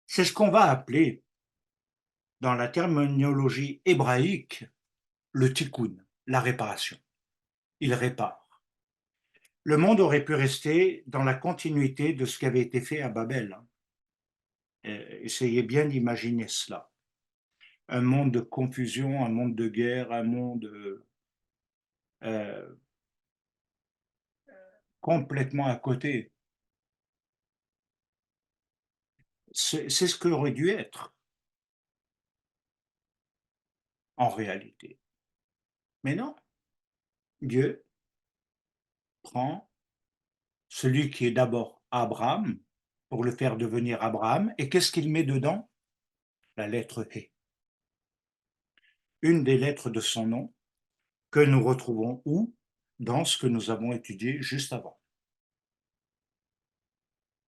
c'est ce qu'on va appeler, dans la terminologie hébraïque, le tikkun, la réparation. Il répare. Le monde aurait pu rester dans la continuité de ce qui avait été fait à Babel. Essayez bien d'imaginer cela. Un monde de confusion, un monde de guerre, un monde euh, complètement à côté. C'est ce qu'aurait dû être. en réalité. Mais non, Dieu prend celui qui est d'abord Abraham pour le faire devenir Abraham, et qu'est-ce qu'il met dedans? La lettre He, une des lettres de son nom que nous retrouvons où? Dans ce que nous avons étudié juste avant.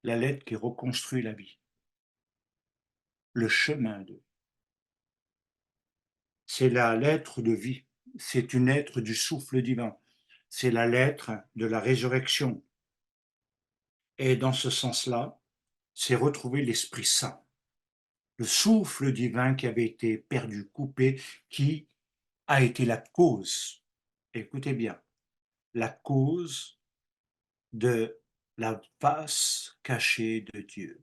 La lettre qui reconstruit la vie, le chemin de vie. C'est la lettre de vie, c'est une lettre du souffle divin, c'est la lettre de la résurrection. Et dans ce sens-là, c'est retrouver l'Esprit Saint, le souffle divin qui avait été perdu, coupé, qui a été la cause, écoutez bien, la cause de la face cachée de Dieu.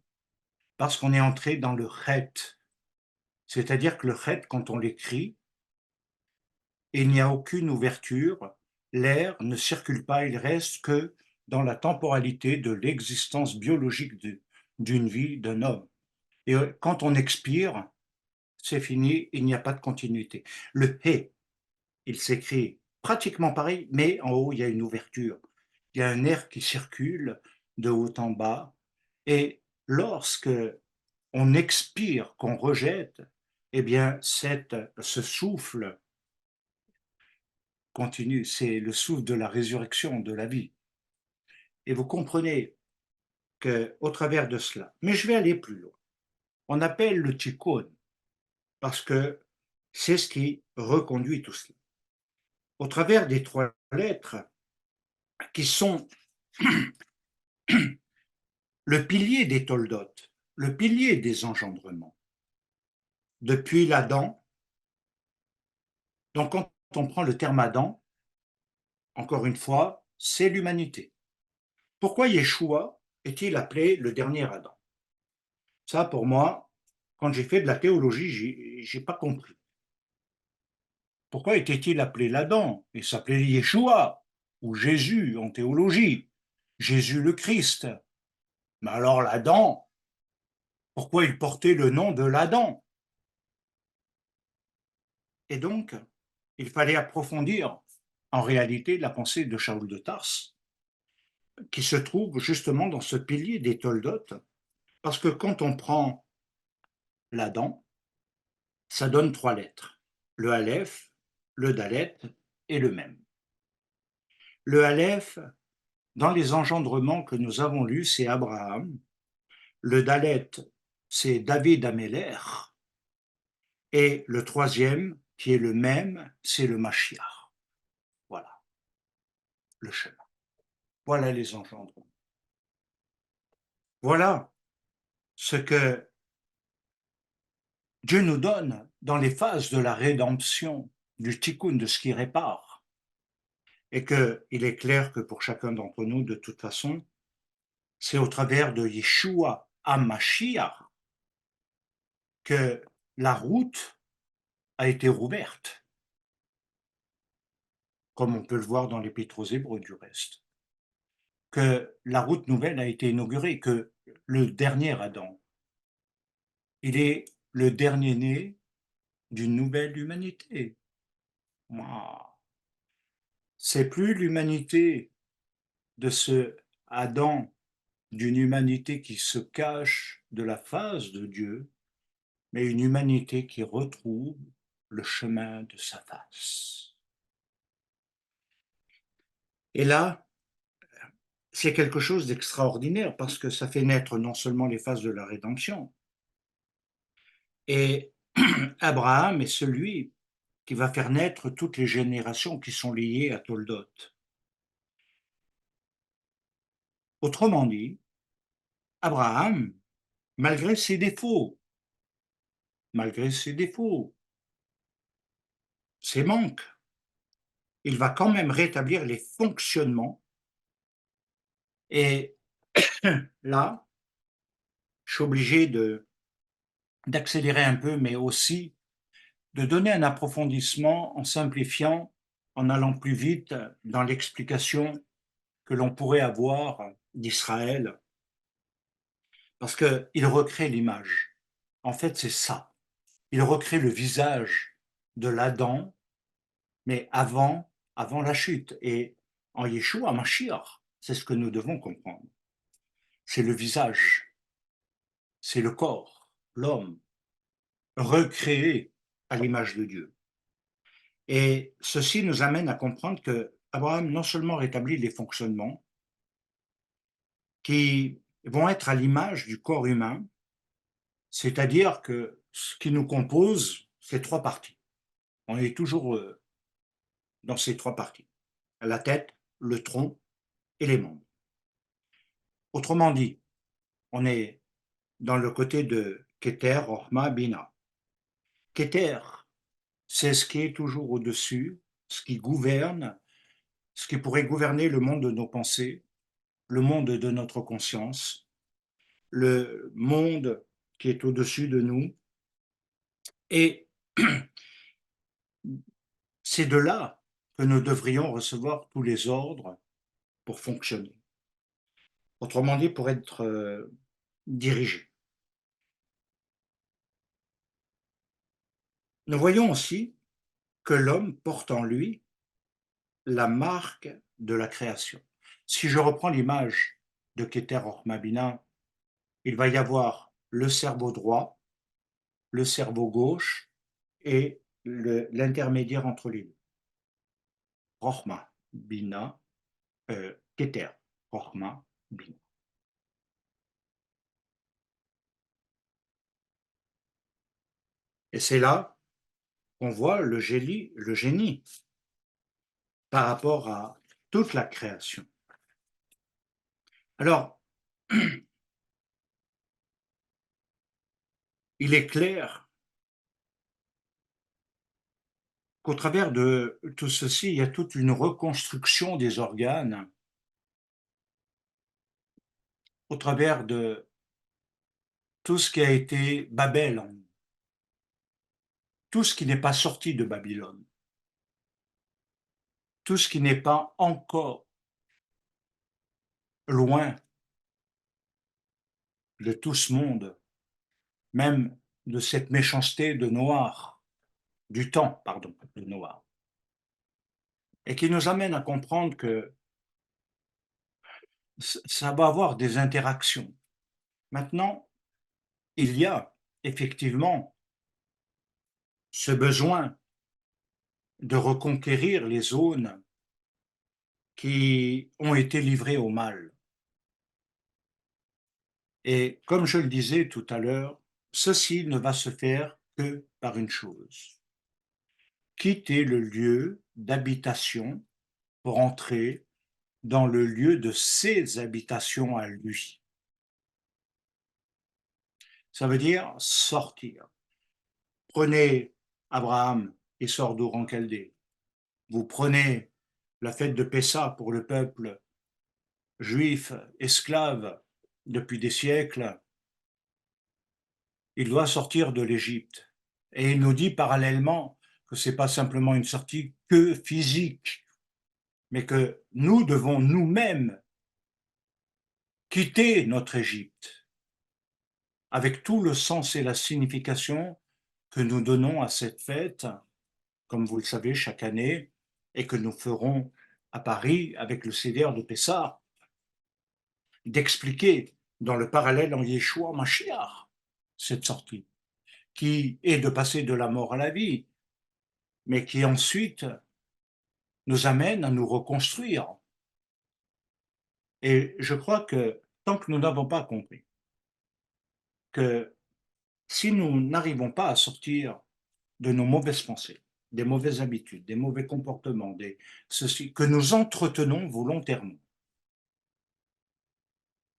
Parce qu'on est entré dans le chet, c'est-à-dire que le chet, quand on l'écrit, il n'y a aucune ouverture, l'air ne circule pas, il reste que dans la temporalité de l'existence biologique d'une vie d'un homme. Et quand on expire, c'est fini, il n'y a pas de continuité. Le He, il s'écrit pratiquement pareil, mais en haut, il y a une ouverture. Il y a un air qui circule de haut en bas. Et lorsque on expire, qu'on rejette, eh bien, ce souffle continue, c'est le souffle de la résurrection, de la vie. Et vous comprenez qu'au travers de cela, mais je vais aller plus loin, on appelle le tikkun, parce que c'est ce qui reconduit tout cela. Au travers des trois lettres qui sont le pilier des Toldot, le pilier des engendrements, depuis l'Adam. Donc quand on prend le terme Adam, encore une fois, c'est l'humanité. Pourquoi Yeshua est-il appelé le dernier Adam? Ça, pour moi, quand j'ai fait de la théologie, j'ai pas compris. Pourquoi était-il appelé l'Adam? Il s'appelait Yeshua, ou Jésus en théologie, Jésus le Christ. Mais alors l'Adam, pourquoi il portait le nom de l'Adam? Et donc, il fallait approfondir en réalité la pensée de Shaul de Tarse, qui se trouve justement dans ce pilier des Toldot, parce que quand on prend l'Adam, ça donne trois lettres, le Aleph, le Dalet et le Mem. Le Aleph, dans les engendrements que nous avons lus, c'est Abraham, le Dalet, c'est David Améler, et le troisième, qui est le Mem, c'est le Mashiach. Voilà, le chemin. Voilà les engendrements. Voilà ce que Dieu nous donne dans les phases de la rédemption, du tikkun, de ce qui répare. Et qu'il est clair que pour chacun d'entre nous, de toute façon, c'est au travers de Yeshua HaMashiach que la route a été rouverte, comme on peut le voir dans l'Épître aux Hébreux du reste, que la route nouvelle a été inaugurée, que le dernier Adam, il est le dernier-né d'une nouvelle humanité. Wow. C'est plus l'humanité de ce Adam, d'une humanité qui se cache de la face de Dieu, mais une humanité qui retrouve le chemin de sa face. Et là, c'est quelque chose d'extraordinaire parce que ça fait naître non seulement les phases de la rédemption, et Abraham est celui qui va faire naître toutes les générations qui sont liées à Toldot. Autrement dit, Abraham, malgré ses défauts, malgré ses défauts, ses manques, il va quand même rétablir les fonctionnements. Et là, je suis obligé d'accélérer un peu, mais aussi de donner un approfondissement en simplifiant, en allant plus vite dans l'explication que l'on pourrait avoir d'Israël, parce qu'il recrée l'image. En fait, c'est ça. Il recrée le visage de l'Adam, mais avant la chute. Et en Yeshua Mashiach, c'est ce que nous devons comprendre. C'est le visage, c'est le corps, l'homme, recréé à l'image de Dieu. Et ceci nous amène à comprendre que Abraham non seulement rétablit les fonctionnements qui vont être à l'image du corps humain, c'est-à-dire que ce qui nous compose, c'est trois parties. On est toujours dans ces trois parties, la tête, le tronc et les membres. Autrement dit, on est dans le côté de Keter, Orma, Bina. Keter, c'est ce qui est toujours au-dessus, ce qui gouverne, ce qui pourrait gouverner le monde de nos pensées, le monde de notre conscience, le monde qui est au-dessus de nous. Et c'est de là que nous devrions recevoir tous les ordres pour fonctionner. Autrement dit, pour être dirigé. Nous voyons aussi que l'homme porte en lui la marque de la création. Si je reprends l'image de Keter Ormabina, il va y avoir le cerveau droit, le cerveau gauche et l'intermédiaire entre les deux. Rochma, Bina, Keter, Rochma, Bina. Et c'est là qu'on voit le génie par rapport à toute la création. Alors, il est clair qu'au travers de tout ceci, il y a toute une reconstruction des organes au travers de tout ce qui a été Babel, tout ce qui n'est pas sorti de Babylone, tout ce qui n'est pas encore loin de tout ce monde, même de cette méchanceté de Noir, du temps, pardon, de Noir, et qui nous amène à comprendre que ça va avoir des interactions. Maintenant, il y a effectivement ce besoin de reconquérir les zones qui ont été livrées au mal. Et comme je le disais tout à l'heure, ceci ne va se faire que par une chose: quitter le lieu d'habitation pour entrer dans le lieu de ses habitations à lui. Ça veut dire sortir. Prenez Abraham et sort d'Our en Chaldée. Vous prenez la fête de Pessa pour le peuple juif esclave depuis des siècles. Il doit sortir de l'Égypte. Et il nous dit parallèlement que ce n'est pas simplement une sortie que physique, mais que nous devons nous-mêmes quitter notre Égypte avec tout le sens et la signification que nous donnons à cette fête, comme vous le savez, chaque année, et que nous ferons à Paris avec le CDR de Pessah, d'expliquer dans le parallèle en Yeshua Mashiach cette sortie, qui est de passer de la mort à la vie, mais qui ensuite nous amène à nous reconstruire. Et je crois que tant que nous n'avons pas compris que si nous n'arrivons pas à sortir de nos mauvaises pensées, des mauvaises habitudes, des mauvais comportements, ceci, que nous entretenons volontairement,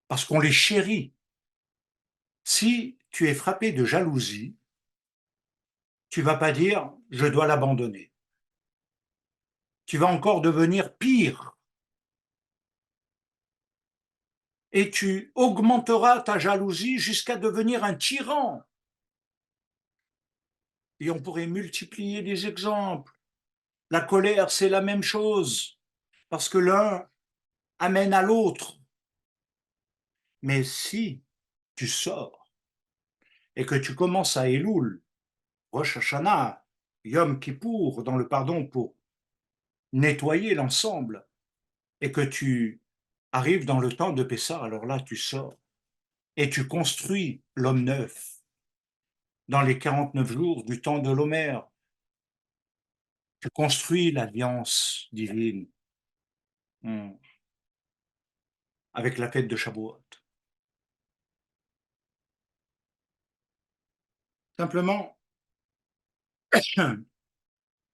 parce qu'on les chérit. Si tu es frappé de jalousie, tu vas pas dire je dois l'abandonner. Tu vas encore devenir pire et tu augmenteras ta jalousie jusqu'à devenir un tyran. Et on pourrait multiplier des exemples. La colère, c'est la même chose, parce que l'un amène à l'autre. Mais si tu sors et que tu commences à Elul, Rosh Hashanah, Yom Kippour, dans le pardon, pour nettoyer l'ensemble, et que tu arrives dans le temps de Pessah, alors là, tu sors et tu construis l'homme neuf dans les 49 jours du temps de l'Homère. Tu construis l'alliance divine avec la fête de Shavuot. Simplement,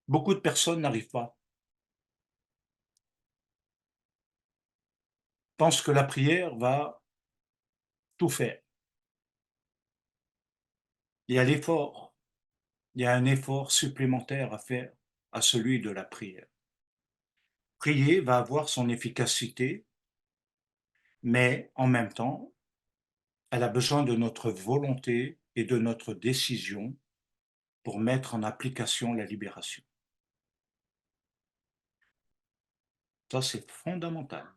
beaucoup de personnes n'arrivent pas, pensent que la prière va tout faire. Il y a l'effort, il y a un effort supplémentaire à faire à celui de la prière. Prier va avoir son efficacité, mais en même temps, elle a besoin de notre volonté et de notre décision pour mettre en application la libération. Ça, c'est fondamental.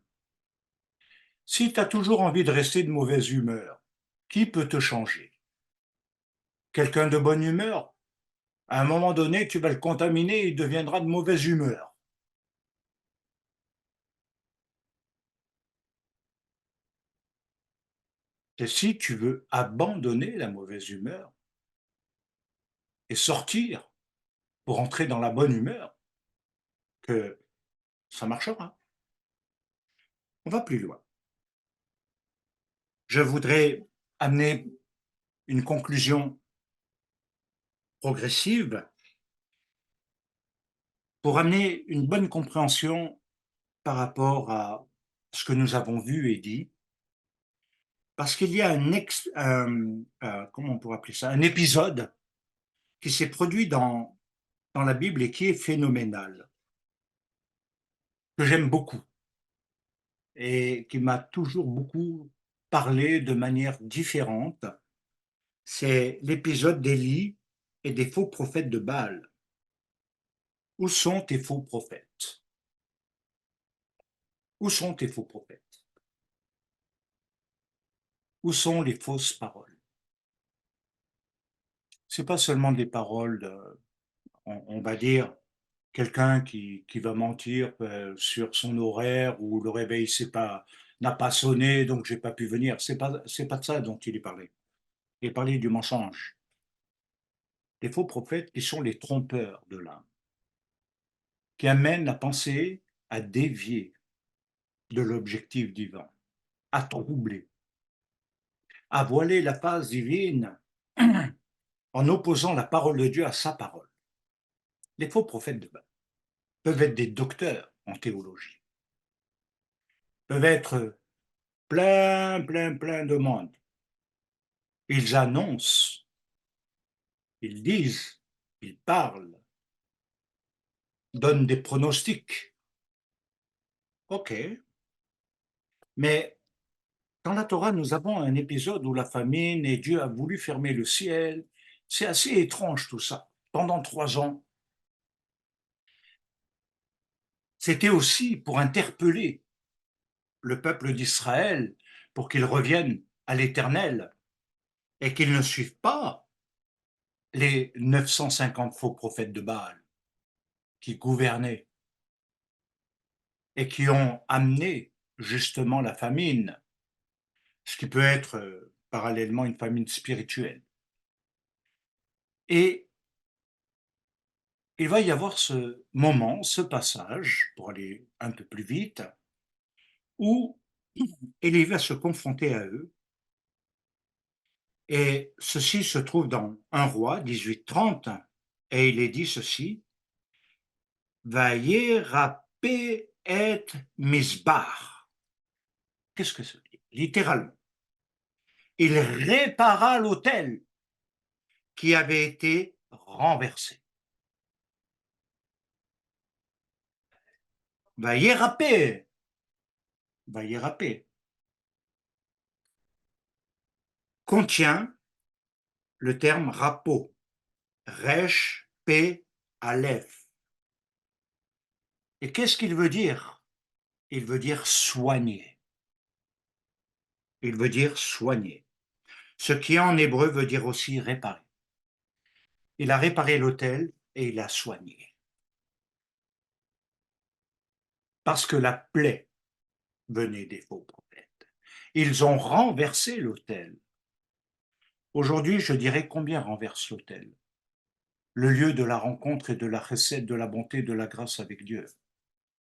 Si tu as toujours envie de rester de mauvaise humeur, qui peut te changer? Quelqu'un de bonne humeur? À un moment donné, tu vas le contaminer et il deviendra de mauvaise humeur. Et si tu veux abandonner la mauvaise humeur et sortir pour entrer dans la bonne humeur, que ça marchera. On va plus loin. Je voudrais amener une conclusion progressive pour amener une bonne compréhension par rapport à ce que nous avons vu et dit, parce qu'il y a comment on pourrait appeler ça, un épisode qui s'est produit dans la Bible et qui est phénoménal, que j'aime beaucoup et qui m'a toujours beaucoup parlé de manière différente. C'est l'épisode d'Élie et des faux prophètes de Baal. Où sont tes faux prophètes? Où sont tes faux prophètes? Où sont les fausses paroles? C'est pas seulement des paroles, on va dire, quelqu'un qui va mentir sur son horaire ou le réveil n'a pas sonné, donc j'ai pas pu venir. C'est pas de ça dont il est parlé. Il est parlé du mensonge. Les faux prophètes qui sont les trompeurs de l'âme, qui amènent la pensée à dévier de l'objectif divin, à troubler, à voiler la face divine en opposant la parole de Dieu à sa parole. Les faux prophètes de Baal peuvent être des docteurs en théologie, peuvent être plein de monde. Ils annoncent, ils disent, ils parlent, donnent des pronostics. OK. Mais dans la Torah, nous avons un épisode où la famine et Dieu a voulu fermer le ciel. C'est assez étrange tout ça. Pendant 3 ans, c'était aussi pour interpeller le peuple d'Israël pour qu'il revienne à l'Éternel et qu'il ne suive pas les 950 faux prophètes de Baal qui gouvernaient et qui ont amené justement la famine, ce qui peut être parallèlement une famine spirituelle. Et il va y avoir ce moment, ce passage, pour aller un peu plus vite, où Élie va se confronter à eux. Et ceci se trouve dans 1 Roi 18:30, et il est dit ceci: Vayérapé et misbar. Qu'est-ce que ça veut dire? Littéralement, il répara l'autel qui avait été renversé. Vayérapé, Vayérapé contient le terme rapo, resh, p, aleph. Et qu'est-ce qu'il veut dire? Il veut dire soigner. Il veut dire soigner. Ce qui en hébreu veut dire aussi réparer. Il a réparé l'autel et il a soigné. Parce que la plaie venait des faux prophètes. Ils ont renversé l'autel. Aujourd'hui, je dirais combien renverse l'autel? Le lieu de la rencontre et de la recette, de la bonté, de la grâce avec Dieu.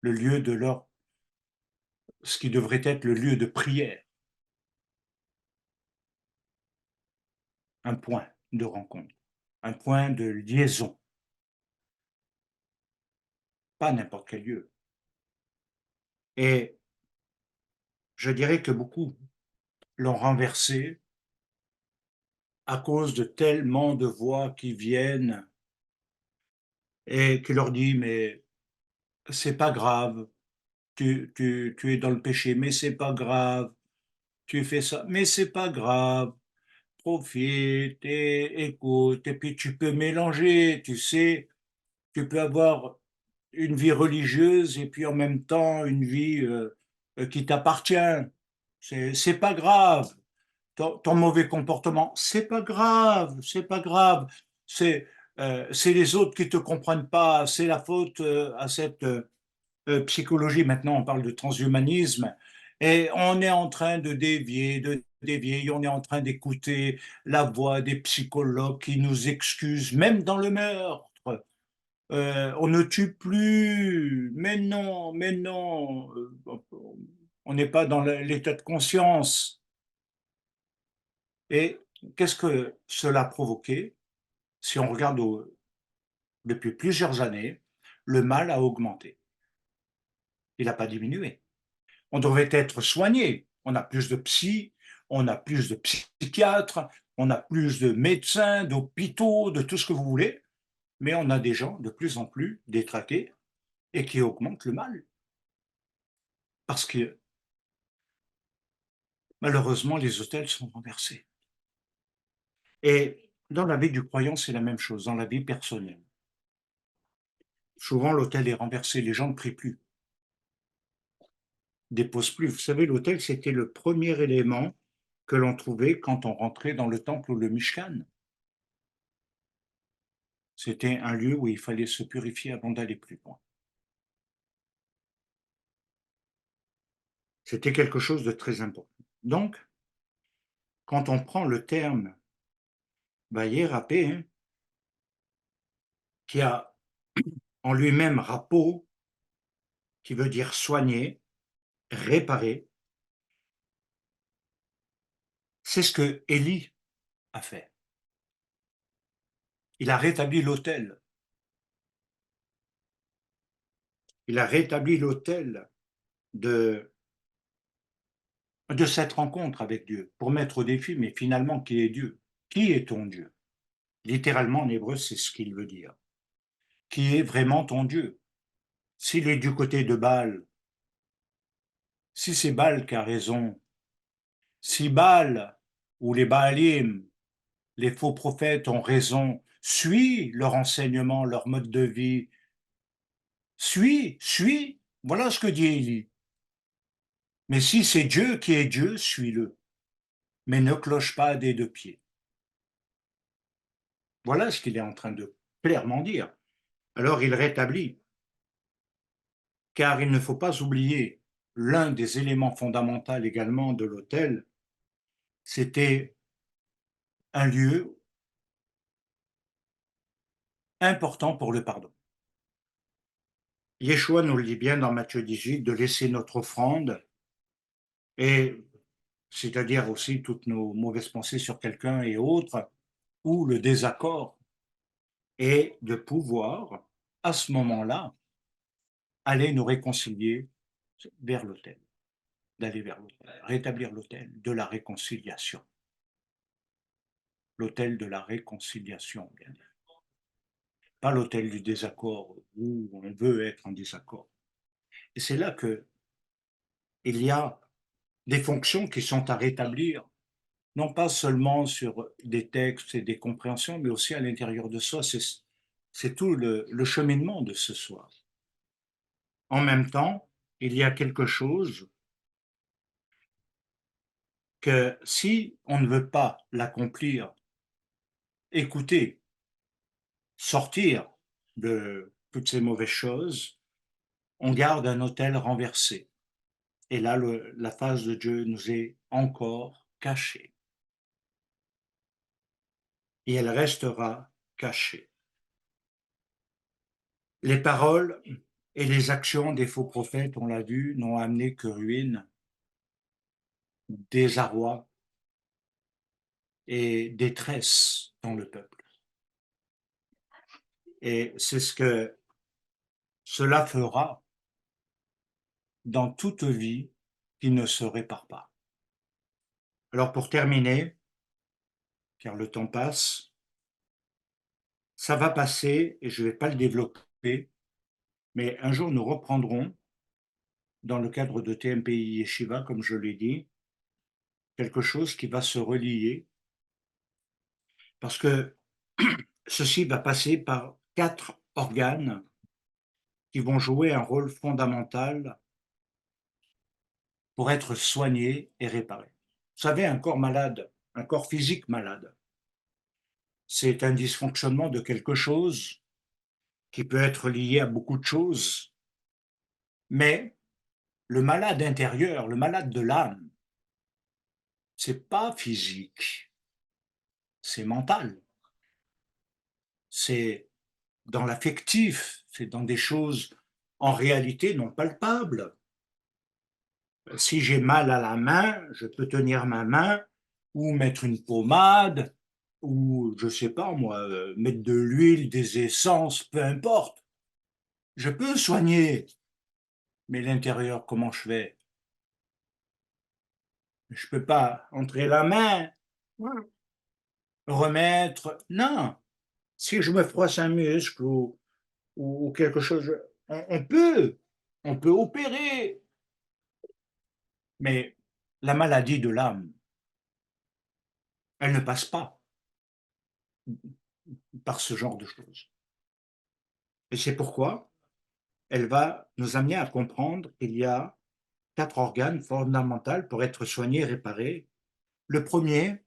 Le lieu de leur, ce qui devrait être le lieu de prière. Un point de rencontre, un point de liaison. Pas n'importe quel lieu. Et je dirais que beaucoup l'ont renversé à cause de tellement de voix qui viennent et qui leur dit mais c'est pas grave, tu es dans le péché, mais c'est pas grave, tu fais ça, mais c'est pas grave, profite et écoute, et puis tu peux mélanger, tu sais, tu peux avoir une vie religieuse et puis en même temps une vie qui t'appartient. C'est pas grave. Ton mauvais comportement, c'est pas grave, c'est pas grave. C'est les autres qui te comprennent pas. C'est la faute à cette psychologie. Maintenant, on parle de transhumanisme et on est en train de dévier. On est en train d'écouter la voix des psychologues qui nous excusent, même dans le meurtre. On ne tue plus. Mais non, on n'est pas dans l'état de conscience. Et qu'est-ce que cela a provoqué? Si on regarde depuis plusieurs années, le mal a augmenté. Il n'a pas diminué. On devrait être soigné. On a plus de psy, on a plus de psychiatres, on a plus de médecins, d'hôpitaux, de tout ce que vous voulez, mais on a des gens de plus en plus détraqués et qui augmentent le mal. Parce que malheureusement, les hôtels sont renversés. Et dans la vie du croyant, c'est la même chose, dans la vie personnelle. Souvent, l'hôtel est renversé, les gens ne prient plus, déposent plus. Vous savez, l'hôtel, c'était le premier élément que l'on trouvait quand on rentrait dans le temple ou le Mishkan. C'était un lieu où il fallait se purifier avant d'aller plus loin. C'était quelque chose de très important. Donc, quand on prend le terme Vayérapé, hein, qui a en lui-même rapo, qui veut dire soigner, réparer, c'est ce que Élie a fait. Il a rétabli l'autel. Il a rétabli l'autel de, de cette rencontre avec Dieu pour mettre au défi, mais finalement, qui est Dieu? Qui est ton Dieu? Littéralement, en hébreu, c'est ce qu'il veut dire. Qui est vraiment ton Dieu? S'il est du côté de Baal, si c'est Baal qui a raison, si Baal ou les Baalim, les faux prophètes ont raison, suis leur enseignement, leur mode de vie, suis, voilà ce que dit Élie. Mais si c'est Dieu qui est Dieu, suis-le, mais ne cloche pas des deux pieds. Voilà ce qu'il est en train de clairement dire. Alors il rétablit, car il ne faut pas oublier l'un des éléments fondamentaux également de l'autel, c'était un lieu important pour le pardon. Yeshua nous le dit bien dans Matthieu 18, de laisser notre offrande, et c'est-à-dire aussi toutes nos mauvaises pensées sur quelqu'un et autres, ou le désaccord, et de pouvoir, à ce moment-là, aller nous réconcilier vers l'autel, d'aller vers l'autel, rétablir l'autel de la réconciliation. L'autel de la réconciliation, bien sûr. Pas l'autel du désaccord où on veut être en désaccord. Et c'est là que il y a des fonctions qui sont à rétablir, non pas seulement sur des textes et des compréhensions, mais aussi à l'intérieur de soi. C'est tout le cheminement de ce soir. En même temps, il y a quelque chose que si on ne veut pas l'accomplir, écouter, sortir, de toutes ces mauvaises choses, on garde un autel renversé. Et là, la face de Dieu nous est encore cachée. Et elle restera cachée. Les paroles et les actions des faux prophètes, on l'a vu, n'ont amené que ruine, désarroi et détresse dans le peuple. Et c'est ce que cela fera dans toute vie qui ne se répare pas. Alors pour terminer, car le temps passe, ça va passer et je ne vais pas le développer, mais un jour nous reprendrons, dans le cadre de TMPI Yeshiva, comme je l'ai dit, quelque chose qui va se relier, parce que ceci va passer par 4 organes qui vont jouer un rôle fondamental pour être soignés et réparés. Vous savez, un corps malade, un corps physique malade, c'est un dysfonctionnement de quelque chose qui peut être lié à beaucoup de choses, mais le malade intérieur, le malade de l'âme, c'est pas physique, c'est mental, c'est dans l'affectif, c'est dans des choses en réalité non palpables. Si j'ai mal à la main, je peux tenir ma main ou mettre une pommade ou, je sais pas moi, mettre de l'huile, des essences, peu importe. Je peux soigner, mais l'intérieur, comment je fais? Je peux pas entrer la main, remettre. Non, si je me froisse un muscle ou quelque chose, on peut opérer, mais la maladie de l'âme, elle ne passe pas par ce genre de choses. Et c'est pourquoi elle va nous amener à comprendre qu'il y a 4 organes fondamentaux pour être soignés et réparés. Le premier,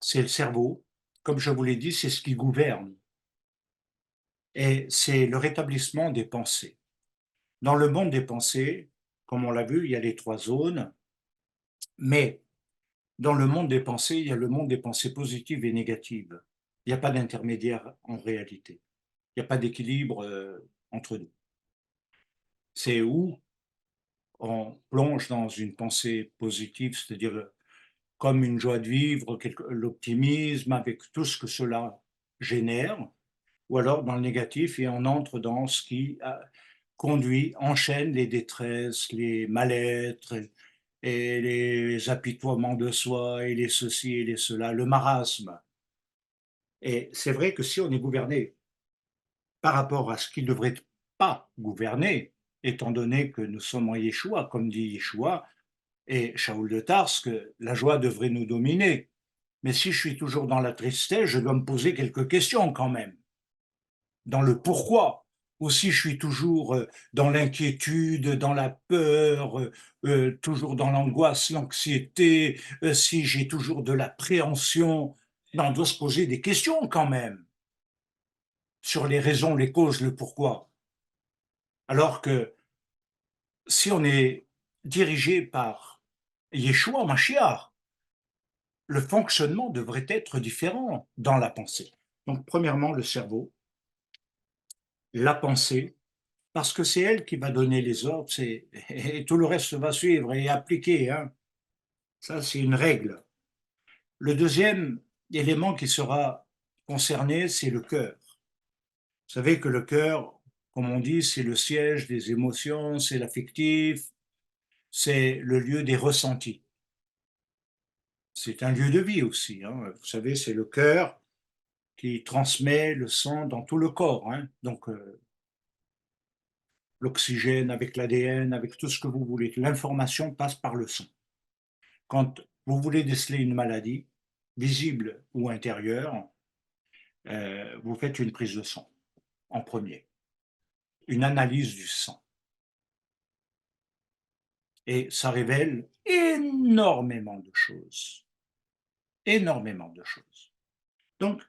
c'est le cerveau. Comme je vous l'ai dit, c'est ce qui gouverne et c'est le rétablissement des pensées. Dans le monde des pensées, comme on l'a vu, il y a les 3 zones, mais dans le monde des pensées, il y a le monde des pensées positives et négatives. Il n'y a pas d'intermédiaire en réalité. Il n'y a pas d'équilibre, entre nous. C'est où on plonge dans une pensée positive, c'est-à-dire comme une joie de vivre, l'optimisme avec tout ce que cela génère, ou alors dans le négatif et on entre dans ce qui conduit, enchaîne les détresses, les mal-être et les apitoiements de soi et les ceci et les cela, le marasme. Et c'est vrai que si on est gouverné par rapport à ce qui ne devrait pas gouverner, étant donné que nous sommes en Yeshua, comme dit Yeshua et Shaoul de Tarse, que la joie devrait nous dominer. Mais si je suis toujours dans la tristesse, je dois me poser quelques questions quand même, dans le pourquoi. Ou si je suis toujours dans l'inquiétude, dans la peur, toujours dans l'angoisse, l'anxiété, si j'ai toujours de l'appréhension, ben, on doit se poser des questions quand même sur les raisons, les causes, le pourquoi. Alors que si on est dirigé par Yeshua Mashiach, le fonctionnement devrait être différent dans la pensée. Donc, premièrement, le cerveau, la pensée, parce que c'est elle qui va donner les ordres, et tout le reste va suivre et appliquer. Hein. Ça, c'est une règle. Le deuxième élément qui sera concerné, c'est le cœur. Vous savez que le cœur, comme on dit, c'est le siège des émotions, c'est l'affectif, c'est le lieu des ressentis. C'est un lieu de vie aussi. Hein. Vous savez, c'est le cœur qui transmet le sang dans tout le corps. Hein. Donc, l'oxygène avec l'ADN, avec tout ce que vous voulez. L'information passe par le sang. Quand vous voulez déceler une maladie, visible ou intérieure, vous faites une prise de sang en premier, une analyse du sang. Et ça révèle énormément de choses. Énormément de choses. Donc,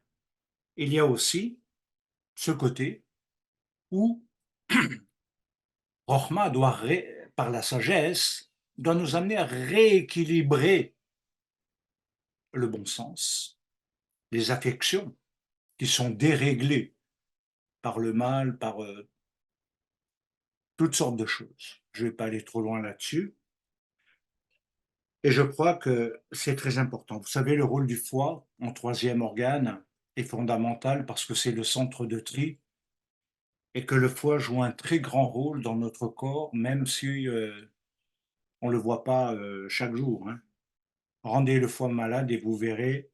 il y a aussi ce côté où Rochma doit, par la sagesse, doit nous amener à rééquilibrer le bon sens, les affections qui sont déréglées par le mal, par toutes sortes de choses. Je ne vais pas aller trop loin là-dessus. Et je crois que c'est très important. Vous savez, le rôle du foie en troisième organe est fondamental parce que c'est le centre de tri et que le foie joue un très grand rôle dans notre corps, même si on ne le voit pas chaque jour, hein. Rendez le foie malade et vous verrez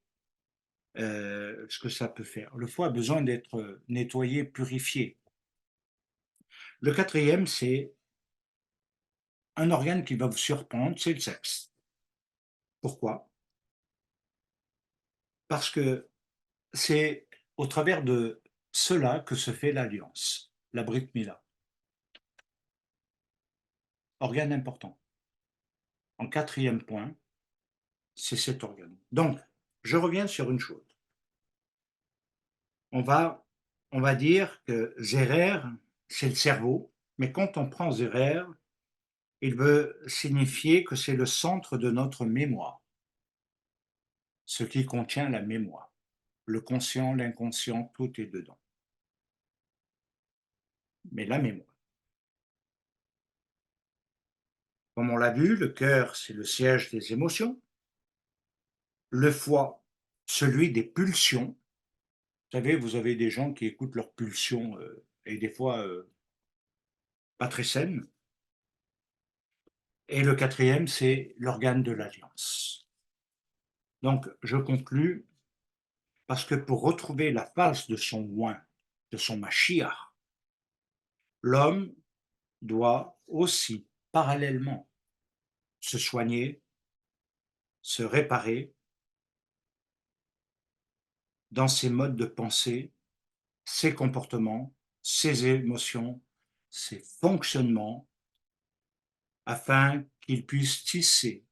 ce que ça peut faire. Le foie a besoin d'être nettoyé, purifié. Le quatrième, c'est un organe qui va vous surprendre, c'est le sexe. Pourquoi? Parce que c'est au travers de cela que se fait l'alliance, la Brit Mila. Organe important. En quatrième point, c'est cet organe. Donc, je reviens sur une chose. On va dire que Zerer, c'est le cerveau, mais quand on prend Zerer, il veut signifier que c'est le centre de notre mémoire, ce qui contient la mémoire. Le conscient, l'inconscient, tout est dedans. Mais la mémoire. Comme on l'a vu, le cœur, c'est le siège des émotions. Le foie, celui des pulsions. Vous savez, vous avez des gens qui écoutent leurs pulsions et des fois pas très saines. Et le quatrième, c'est l'organe de l'alliance. Donc, je conclus parce que pour retrouver la face de son oin, de son Mashiach, l'homme doit aussi, parallèlement, se soigner, se réparer dans ses modes de pensée, ses comportements, ses émotions, ses fonctionnements, afin qu'il puisse tisser,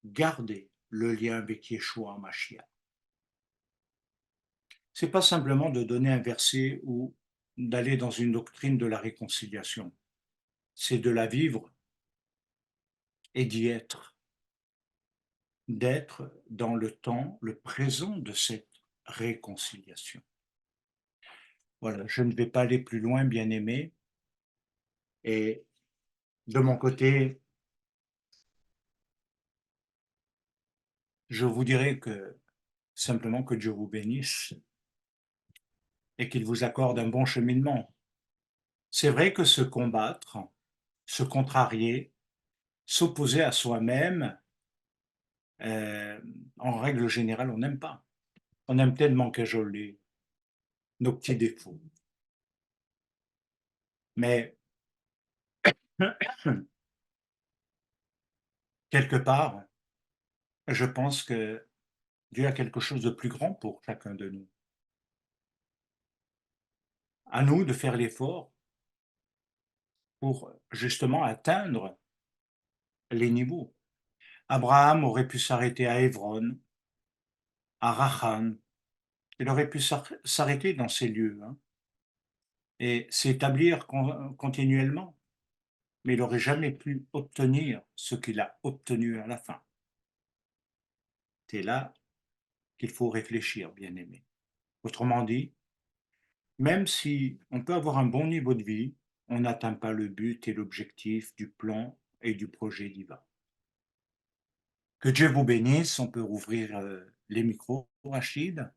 garder le lien avec Yeshua Mashiach. Ce n'est pas simplement de donner un verset ou d'aller dans une doctrine de la réconciliation, c'est de la vivre et d'y être, d'être dans le temps, le présent de cette réconciliation. Voilà, je ne vais pas aller plus loin, bien-aimés, et de mon côté, je vous dirais que simplement que Dieu vous bénisse et qu'il vous accorde un bon cheminement. C'est vrai que se combattre, se contrarier, s'opposer à soi-même, en règle générale, on n'aime pas. On aime tellement cajoler nos petits défauts. Mais quelque part, je pense que Dieu a quelque chose de plus grand pour chacun de nous. À nous de faire l'effort pour justement atteindre les niveaux. Abraham aurait pu s'arrêter à Hébron, à Rachan, il aurait pu s'arrêter dans ces lieux hein, et s'établir continuellement, mais il n'aurait jamais pu obtenir ce qu'il a obtenu à la fin. C'est là qu'il faut réfléchir, bien aimé. Autrement dit, même si on peut avoir un bon niveau de vie, on n'atteint pas le but et l'objectif du plan et du projet divin. Que Dieu vous bénisse, on peut rouvrir les micros, Rachid.